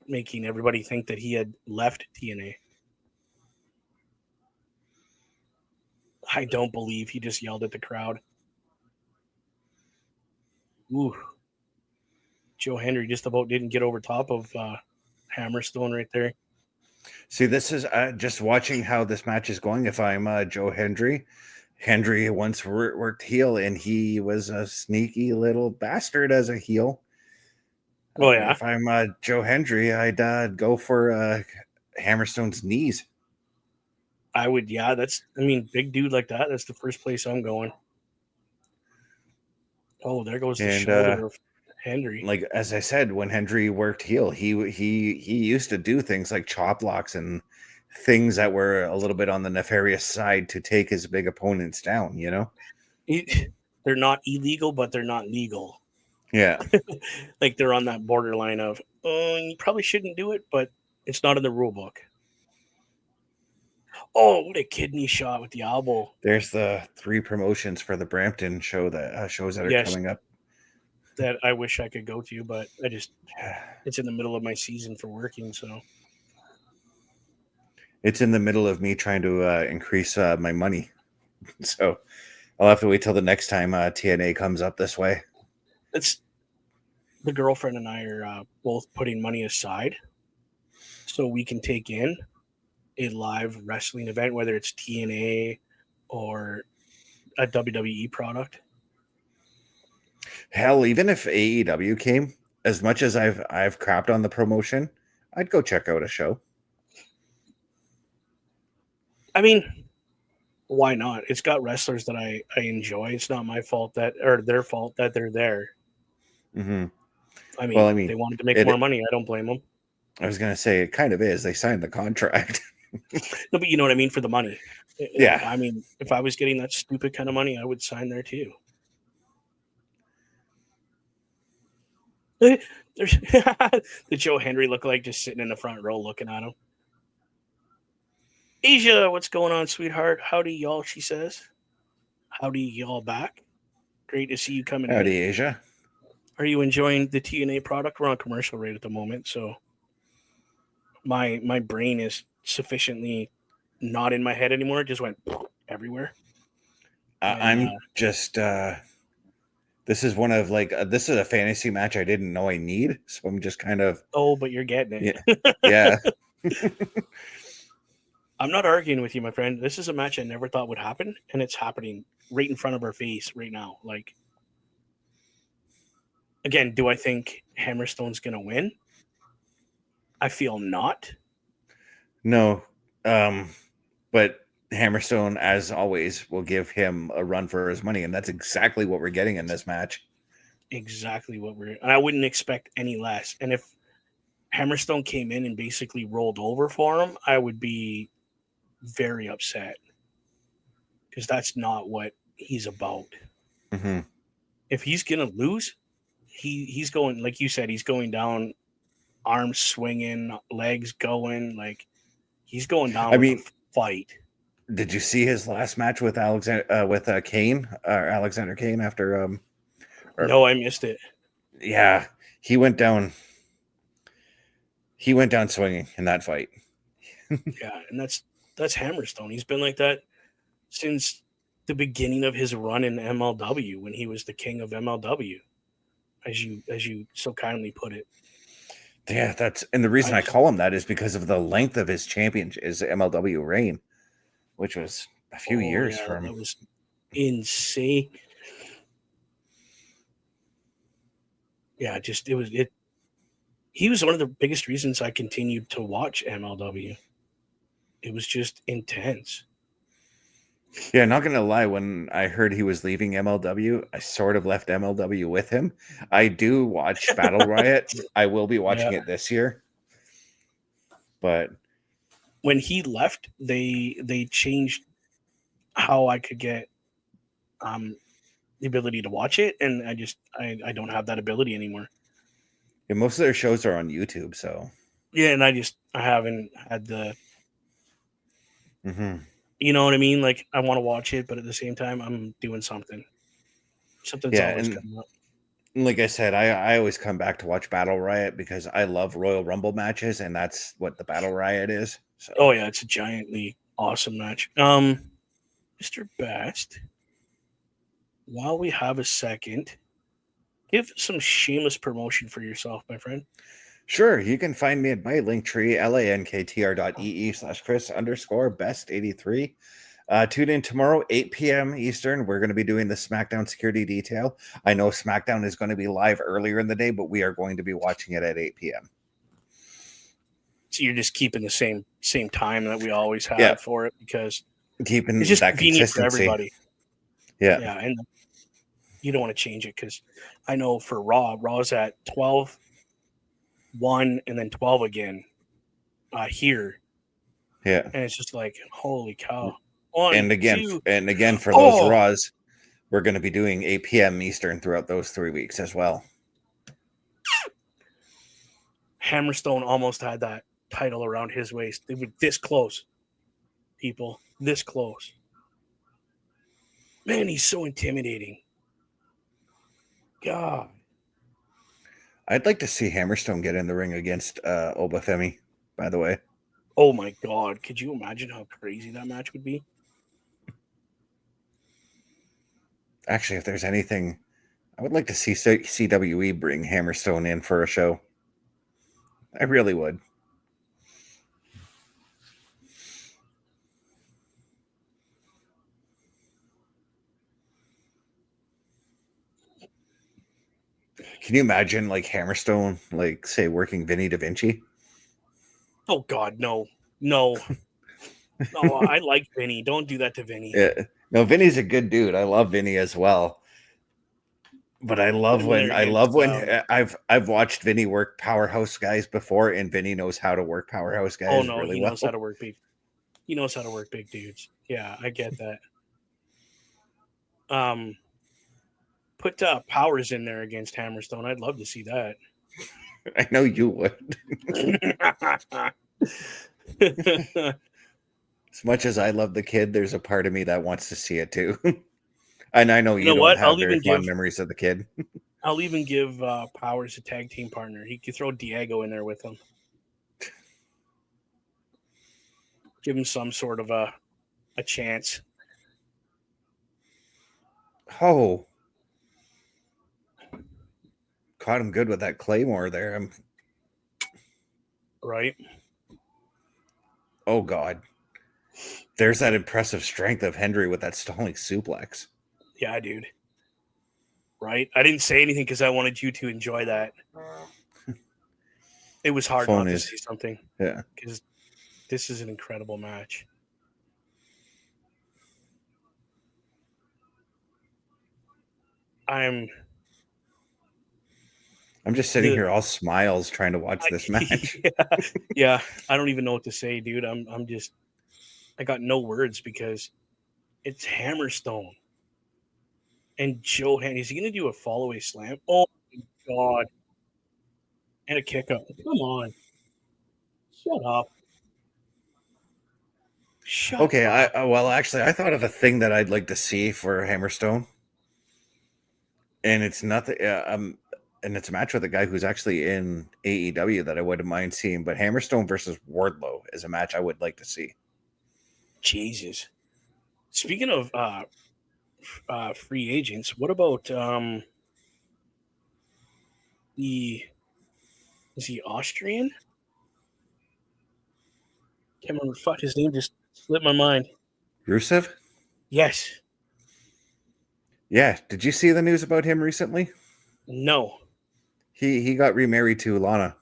making everybody think that he had left TNA. I don't believe he just yelled at the crowd. Ooh. Joe Hendry just about didn't get over top of Hammerstone right there. See, this is just watching how this match is going. If I'm Joe Hendry, Hendry once worked heel, and he was a sneaky little bastard as a heel. Oh, yeah. If I'm Joe Hendry, I'd go for Hammerstone's knees. I would, yeah. Big dude like that. That's the first place I'm going. Oh, there goes the shoulder of Hendry. Like as I said, when Hendry worked heel, he used to do things like chop blocks and things that were a little bit on the nefarious side to take his big opponents down. You know, They're not illegal, but they're not legal. Yeah. Like they're on that borderline of, oh, you probably shouldn't do it, but it's not in the rule book. Oh, what a kidney shot with the elbow. There's the 3 promotions for the Brampton show that shows that are coming up. That I wish I could go to, but it's in the middle of my season for working, so. It's in the middle of me trying to increase my money. So I'll have to wait till the next time TNA comes up this way. It's the girlfriend and I are both putting money aside so we can take in a live wrestling event, whether it's TNA or a WWE product. Hell, even if AEW came, as much as I've crapped on the promotion, I'd go check out a show. I mean, why not? It's got wrestlers that I enjoy. It's not my fault or their fault that they're there. Mm-hmm. I mean, they wanted to make more money. I don't blame them. I was going to say, it kind of is. They signed the contract. No, but you know what I mean? For the money. Yeah. I mean, if I was getting that stupid kind of money, I would sign there too. There's the Joe Hendry look like just sitting in the front row looking at him. Asia, what's going on, sweetheart? Howdy, y'all, she says. Howdy, y'all back. Great to see you coming in. Howdy, Asia. Are you enjoying the TNA product? We're on commercial rate at the moment, so my brain is sufficiently not in my head anymore. It just went everywhere. I'm just this is one of this is a fantasy match I didn't know I need, so I'm just kind of but you're getting it. Yeah. I'm not arguing with you, my friend. This is a match I never thought would happen, and it's happening right in front of our face right now. Like, again, do I think Hammerstone's gonna win? I feel not. No. But Hammerstone, as always, will give him a run for his money, and that's exactly what we're getting in this match. Exactly and I wouldn't expect any less. And if Hammerstone came in and basically rolled over for him, I would be very upset because that's not what he's about. Mm-hmm. If he's gonna lose, he's going, like you said, he's going down, arms swinging, legs going, like he's going down. A fight. Did you see his last match with Kane or Alexander Kane after? No, I missed it. Yeah, he went down. He went down swinging in that fight. Yeah, and that's Hammerstone. He's been like that since the beginning of his run in MLW when he was the king of MLW, as you so kindly put it. Yeah, and the reason I call him that is because of the length of his MLW reign, which was a few years for him. That was insane. Yeah, he was one of the biggest reasons I continued to watch MLW. It was just intense. Yeah, not gonna lie, when I heard he was leaving MLW, I sort of left MLW with him. I do watch Battle Riot. I will be Yeah. watching it this year. But When he left, they changed how I could get the ability to watch it, and I don't have that ability anymore. yeah, most of their shows are on YouTube, so Yeah, and I haven't had the, mhm. you know what I mean? Like, I want to watch it, but at the same time, I'm doing something. Something's Yeah, always and coming up. like I said, I always come back to watch Battle Riot because I love Royal Rumble matches, and that's what the Battle Riot is. So Oh yeah, it's a giantly awesome match. Mr. Best, while we have a second, give some shameless promotion for yourself, my friend. sure, you can find me at my link tree, lanktr.ee/Chris_best83. Tune in tomorrow, 8 p.m. Eastern. We're going to be doing the SmackDown security detail. I know SmackDown is going to be live earlier in the day, but we are going to be watching it at 8 p.m. So you're just keeping the same time that we always Yeah. had for it because Keeping it's just that convenient for consistency. everybody. Yeah. Yeah, and you don't want to change it because I know for Raw's at 12, 1, and then 12 again here. Yeah. And it's just like, holy cow. 1, And again, 2. for those Oh, Raws, we're going to be doing 8 p.m. Eastern throughout those 3 weeks as well. Hammerstone almost had that title around his waist. They were this close, people. This close. Man, he's so intimidating. God. I'd like to see Hammerstone get in the ring against Obafemi, by the way. Oh my God. Could you imagine how crazy that match would be? Actually, if there's anything, I would like to see CWE bring Hammerstone in for a show. I really would. Can you imagine, like, Hammerstone, like, say, working Vinny Da Vinci? Oh God, no. No. No, I like Vinny. Don't do that to Vinny. Yeah. No, Vinny's a good dude. I love Vinny as well. But I love when I've watched Vinny work powerhouse guys before, and Vinny knows how to work powerhouse Oh guys no, really he well. knows how to work big. He knows how to work big dudes. Yeah, I get that. Put Powers in there against Hammerstone. I'd love to see that. I know you would. As much as I love the kid, there's a part of me that wants to see it too. And I know You you know don't what? have very fond memories of the kid. I'll even give Powers a tag team partner. He could throw Diego in there with him. Give him some sort of a chance. Oh, caught him good with that Claymore there. Right? Oh God, there's that impressive strength of Hendry with that stalling suplex. Yeah, dude. Right? I didn't say anything because I wanted you to enjoy that. It was hard not to say something. Yeah. Because this is an incredible match. I'm just sitting here all smiles trying to watch this match. Yeah, I don't even know what to say, dude. I got no words because it's Hammerstone. And Johan, is he going to do a follow-away slam? Oh, my God. And a kick up. Come on. Shut up. Okay, well, actually, I thought of a thing that I'd like to see for Hammerstone. And it's nothing, and it's a match with a guy who's actually in AEW that I wouldn't mind seeing. But Hammerstone versus Wardlow is a match I would like to see. Jesus. Speaking of free agents, what about is he Austrian? Can't remember. Fuck, his name just slipped my mind. Rusev? Yes. Yeah. Did you see the news about him recently? No. He got remarried to Lana.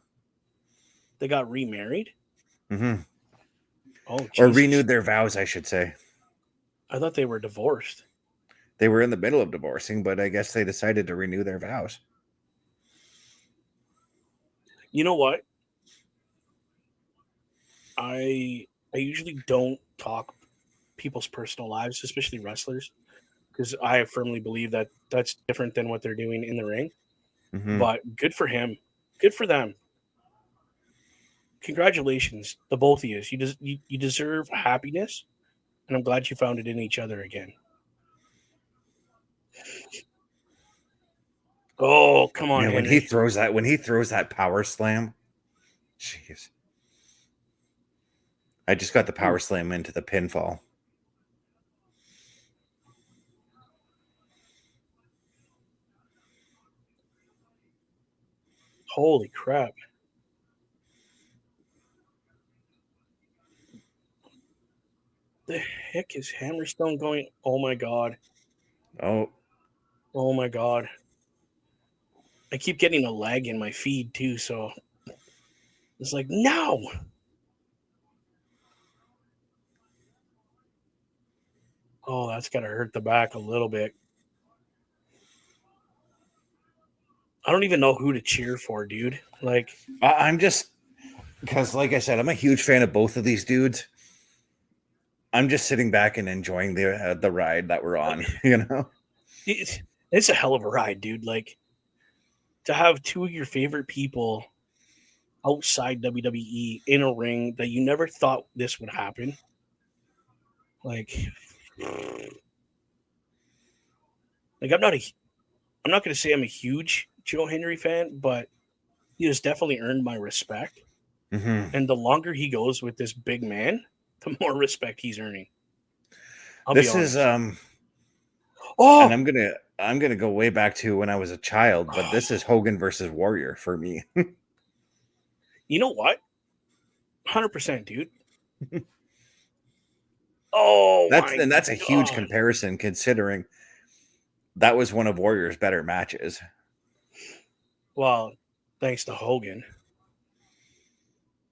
They got remarried? Mm-hmm. Oh, Jesus. Or renewed their vows, I should say. I thought they were divorced. They were in the middle of divorcing, but I guess they decided to renew their vows. You know what? I usually don't talk people's personal lives, especially wrestlers, because I firmly believe that that's different than what they're doing in the ring. Mm-hmm. But good for him. Good for them. Congratulations, the both of you. You deserve happiness, and I'm glad you found it in each other again. Oh, come on, Man, when Henry. he throws that power slam, jeez. I just got the power slam into the pinfall. Holy crap. The heck is Hammerstone going? Oh my god. Oh, Oh my god. I keep getting a lag in my feed too, so it's like, no. Oh, that's gotta hurt the back a little bit. I don't even know who to cheer for, dude. Like, I'm just because, like I said, I'm a huge fan of both of these dudes. I'm just sitting back and enjoying the ride that we're on. You know, it's a hell of a ride, dude. Like, to have two of your favorite people outside WWE in a ring that you never thought this would happen. Like, I'm not going to say I'm a huge Joe Henry fan, but he has definitely earned my respect. mm-hmm. And the longer he goes with this big man, the more respect he's earning. I'll This be honest. is and Oh, I'm gonna go way back to when I was a child, but this is Hogan versus Warrior for me. you know what? 100%, dude. Oh my! That's a huge God. comparison considering that was one of Warrior's better matches. Well, thanks to Hogan.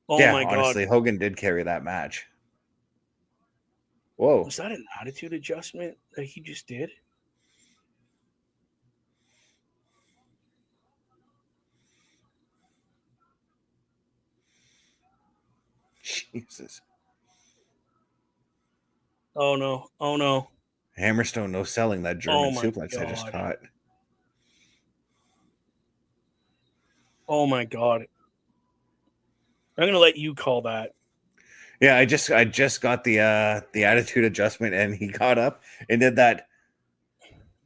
Oh Yeah, my honestly, God! Hogan did carry that match. Whoa. Was that an attitude adjustment that he just did? Jesus. Oh no! Oh no! Hammerstone no selling that German Oh my suplex I just God! caught. Oh my God! I'm gonna let you call that. Yeah, I just got the attitude adjustment and he got up and did that.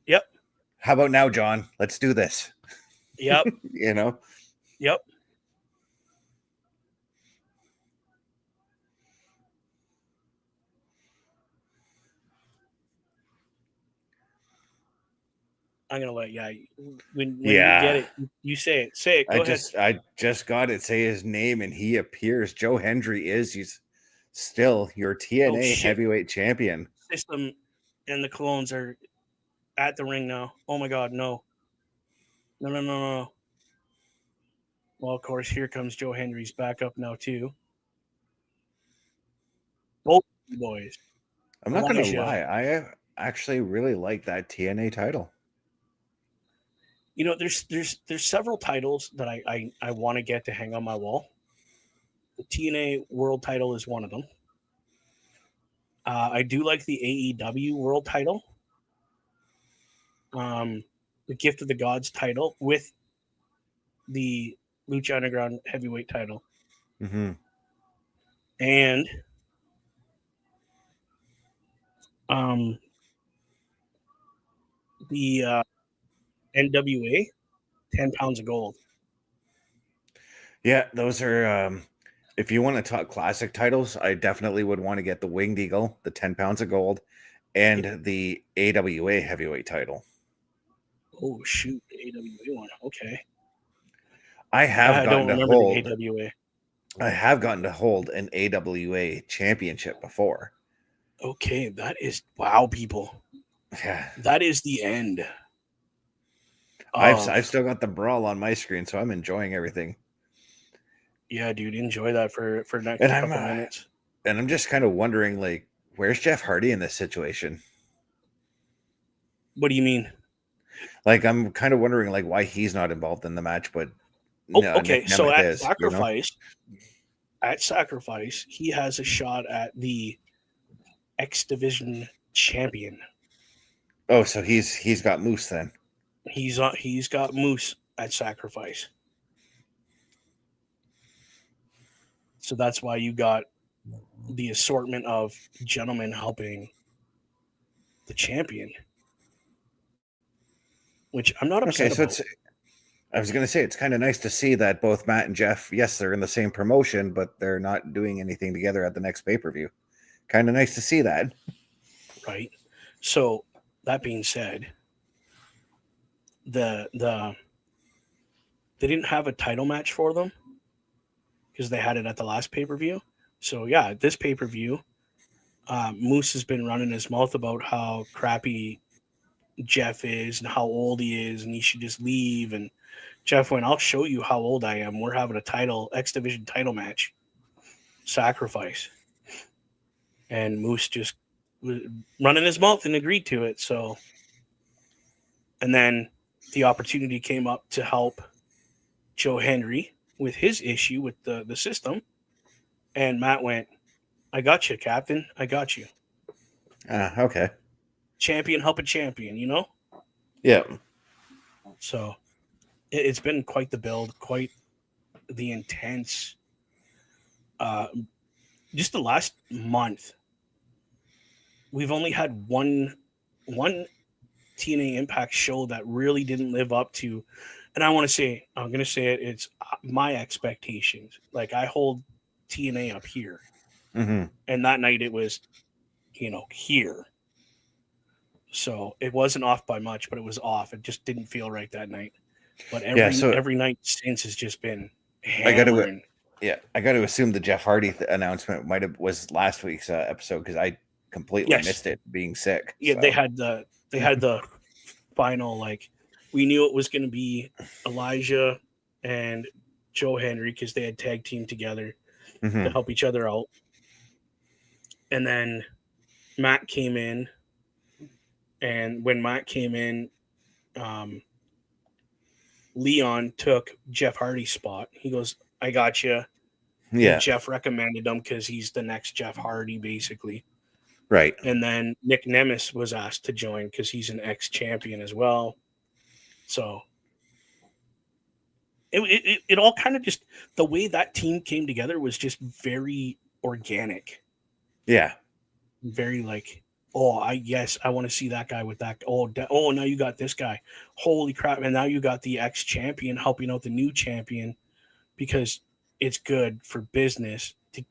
Yep. How about now, John? Let's do this. Yep. You know? Yep. I'm gonna let when you get it, you say it. Say it. Go ahead. I just got it. Say his name and he appears. Joe Hendry he's still your TNA shit. heavyweight champion. System and the clones are at the ring now. Oh my God! No. No! No! No! No! Well, of course, here comes Joe Henry's back up now too. Both boys. I'm not gonna Elijah. lie, I actually really like that TNA title. You know, there's several titles that I want to get to hang on my wall. The TNA World Title is one of them. I do like the AEW World Title, the Gift of the Gods title with the Lucha Underground Heavyweight title, Mm-hmm. and the NWA 10 pounds of gold. Yeah, those are if you want to talk classic titles, I definitely would want to get the Winged Eagle, the 10 pounds of gold, and the AWA heavyweight title. Oh shoot, the AWA one. Okay. I don't remember the AWA. I have gotten to hold an AWA championship before. Okay, that is wow, people. Yeah. That is the end. I've still got the brawl on my screen, so I'm enjoying everything. Yeah, dude, enjoy that for next And couple minutes. And I'm just kind of wondering, like, where's Jeff Hardy in this situation? What do you mean? Like, I'm kind of wondering, like, why he's not involved in the match, but Oh, no, okay. Nick So Nemeth is, you know? at Sacrifice, he has a shot at the X Division champion. Oh, so he's got Moose then. He's got Moose at Sacrifice. So that's why you got the assortment of gentlemen helping the champion, which I'm not Okay, upset so about. I was going to say, it's kind of nice to see that both Matt and Jeff, yes, they're in the same promotion, but they're not doing anything together at the next pay-per-view. Kind of nice to see that. Right. So that being said, the they didn't have a title match for them because they had it at the last pay-per-view. So yeah, this pay-per-view, Moose has been running his mouth about how crappy Jeff is and how old he is and he should just leave. And Jeff went, I'll show you how old I am. We're having a X Division title match, Sacrifice. And Moose just was running his mouth and agreed to it. So, and then the opportunity came up to help Joe Henry with his issue with the system. And Matt went, I got you, Captain. I got you. Okay. Champion helping champion, you know? Yeah. So it's been quite the build, quite the intense. Just the last month, we've only had one TNA Impact show that really didn't live up to, and I'm going to say it, it's my expectations. Like I hold TNA up here. Mm-hmm. And that night it was, here. So it wasn't off by much, but it was off. It just didn't feel right that night. But every night since has just been hammering. I got to assume the Jeff Hardy announcement was last week's episode because I completely missed it being sick. Yeah, so. they had the final, like, we knew it was going to be Elijah and Joe Henry because they had tag team together to help each other out. And then Matt came in, and when Matt came in, Leon took Jeff Hardy's spot. He goes, I got you. Yeah. And Jeff recommended him because he's the next Jeff Hardy, basically. Right. And then Nick Nemeth was asked to join because he's an ex-champion as well. So it all kind of just, the way that team came together was just very organic. Yeah. Very like, oh, I want to see that guy with that. Oh, now you got this guy. Holy crap. And now you got the ex-champion helping out the new champion because it's good for business to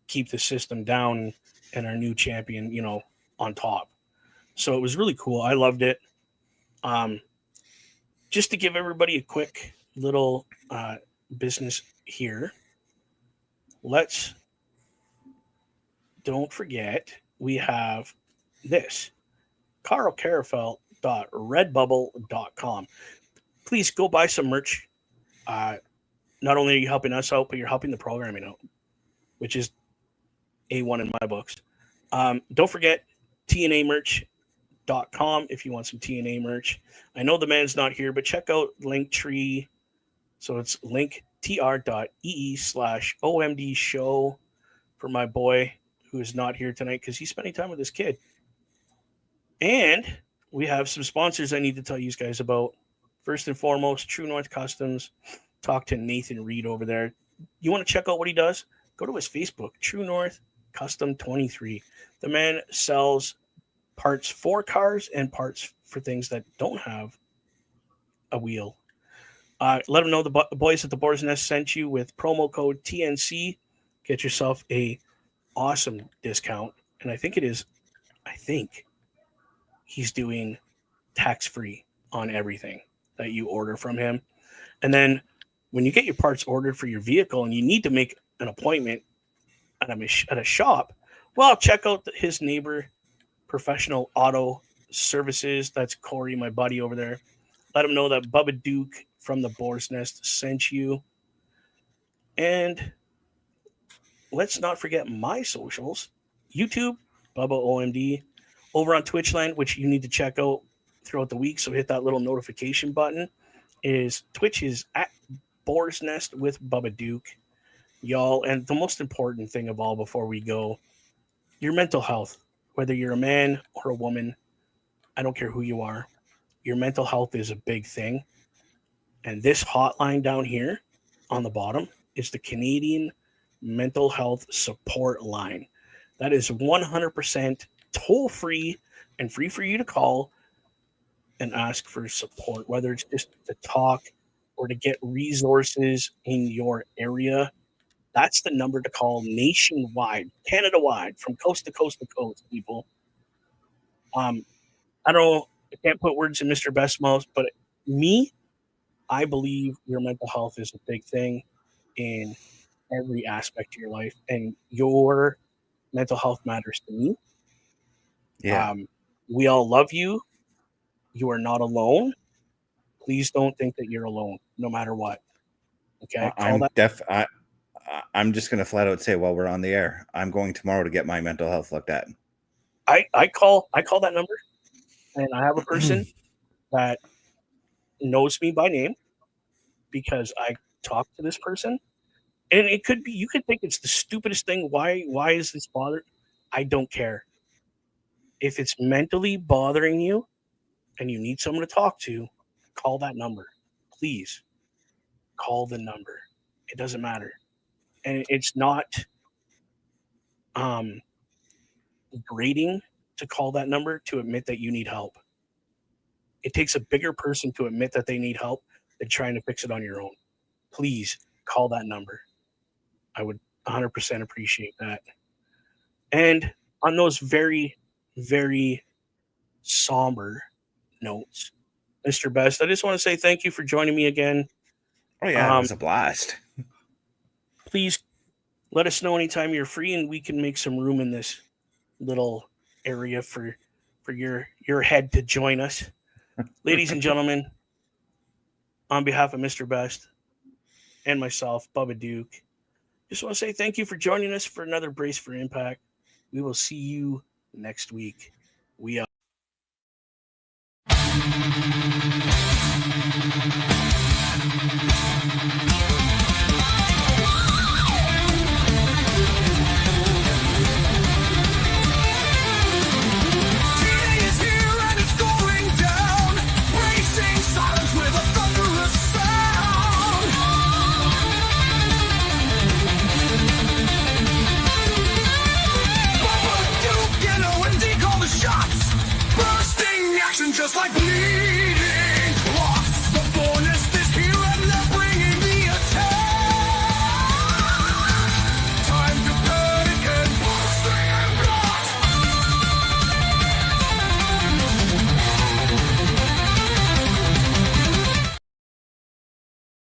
keep the system down and our new champion, on top. So it was really cool. I loved it. Just to give everybody a quick little business here. Don't forget, we have this, carlcarafel.redbubble.com. Please go buy some merch. Not only are you helping us out, but you're helping the programming out, which is A1 in my books. Don't forget TNAmerch.com if you want some TNA merch. I know the man's not here, but check out Linktree. So it's linktr.ee/OMD show for my boy who is not here tonight because he's spending time with his kid. And we have some sponsors I need to tell you guys about. First and foremost, True North Customs. Talk to Nathan Reed over there. You want to check out what he does? Go to his Facebook, True North Custom 23. The man sells parts for cars and parts for things that don't have a wheel. Let them know the boys at the Boar's Nest sent you with promo code TNC. Get yourself a awesome discount. And I think he's doing tax-free on everything that you order from him. And then when you get your parts ordered for your vehicle and you need to make an appointment at a shop, well, check out his neighbor, Professional Auto Services. That's Corey, my buddy over there. Let him know that Bubba Duke from the Boar's Nest sent you. And let's not forget my socials. YouTube, Bubba OMD. Over on Twitchland, which you need to check out throughout the week, so hit that little notification button, is Twitch is at Boar's Nest with Bubba Duke. Y'all, and the most important thing of all before we go, your mental health, whether you're a man or a woman, I don't care who you are, your mental health is a big thing. And this hotline down here on the bottom is the Canadian Mental Health Support Line. That is 100% toll free and free for you to call and ask for support, whether it's just to talk or to get resources in your area. That's the number to call nationwide, Canada-wide, from coast to coast to coast, people. I don't know, I can't put words in Mr. Best's mouth, but me, I believe your mental health is a big thing in every aspect of your life, and your mental health matters to me. Yeah. We all love you. You are not alone. Please don't think that you're alone, no matter what. Okay, I'm just going to flat out say while we're on the air, I'm going tomorrow to get my mental health looked at. I call that number, and I have a person that knows me by name because I talk to this person, and it could be, you could think it's the stupidest thing. Why is this bothered? I don't care. If it's mentally bothering you and you need someone to talk to, call that number. Please call the number. It doesn't matter. And it's not degrading to call that number to admit that you need help. It takes a bigger person to admit that they need help than trying to fix it on your own. Please call that number. I would 100% appreciate that. And on those very, very somber notes, Mr. Best, I just want to say thank you for joining me again. Oh, yeah, it was a blast. Please let us know anytime you're free, and we can make some room in this little area for your head to join us. Ladies and gentlemen, on behalf of Mr. Best and myself, Bubba Duke, just want to say thank you for joining us for another Brace for Impact. We will see you next week. We are.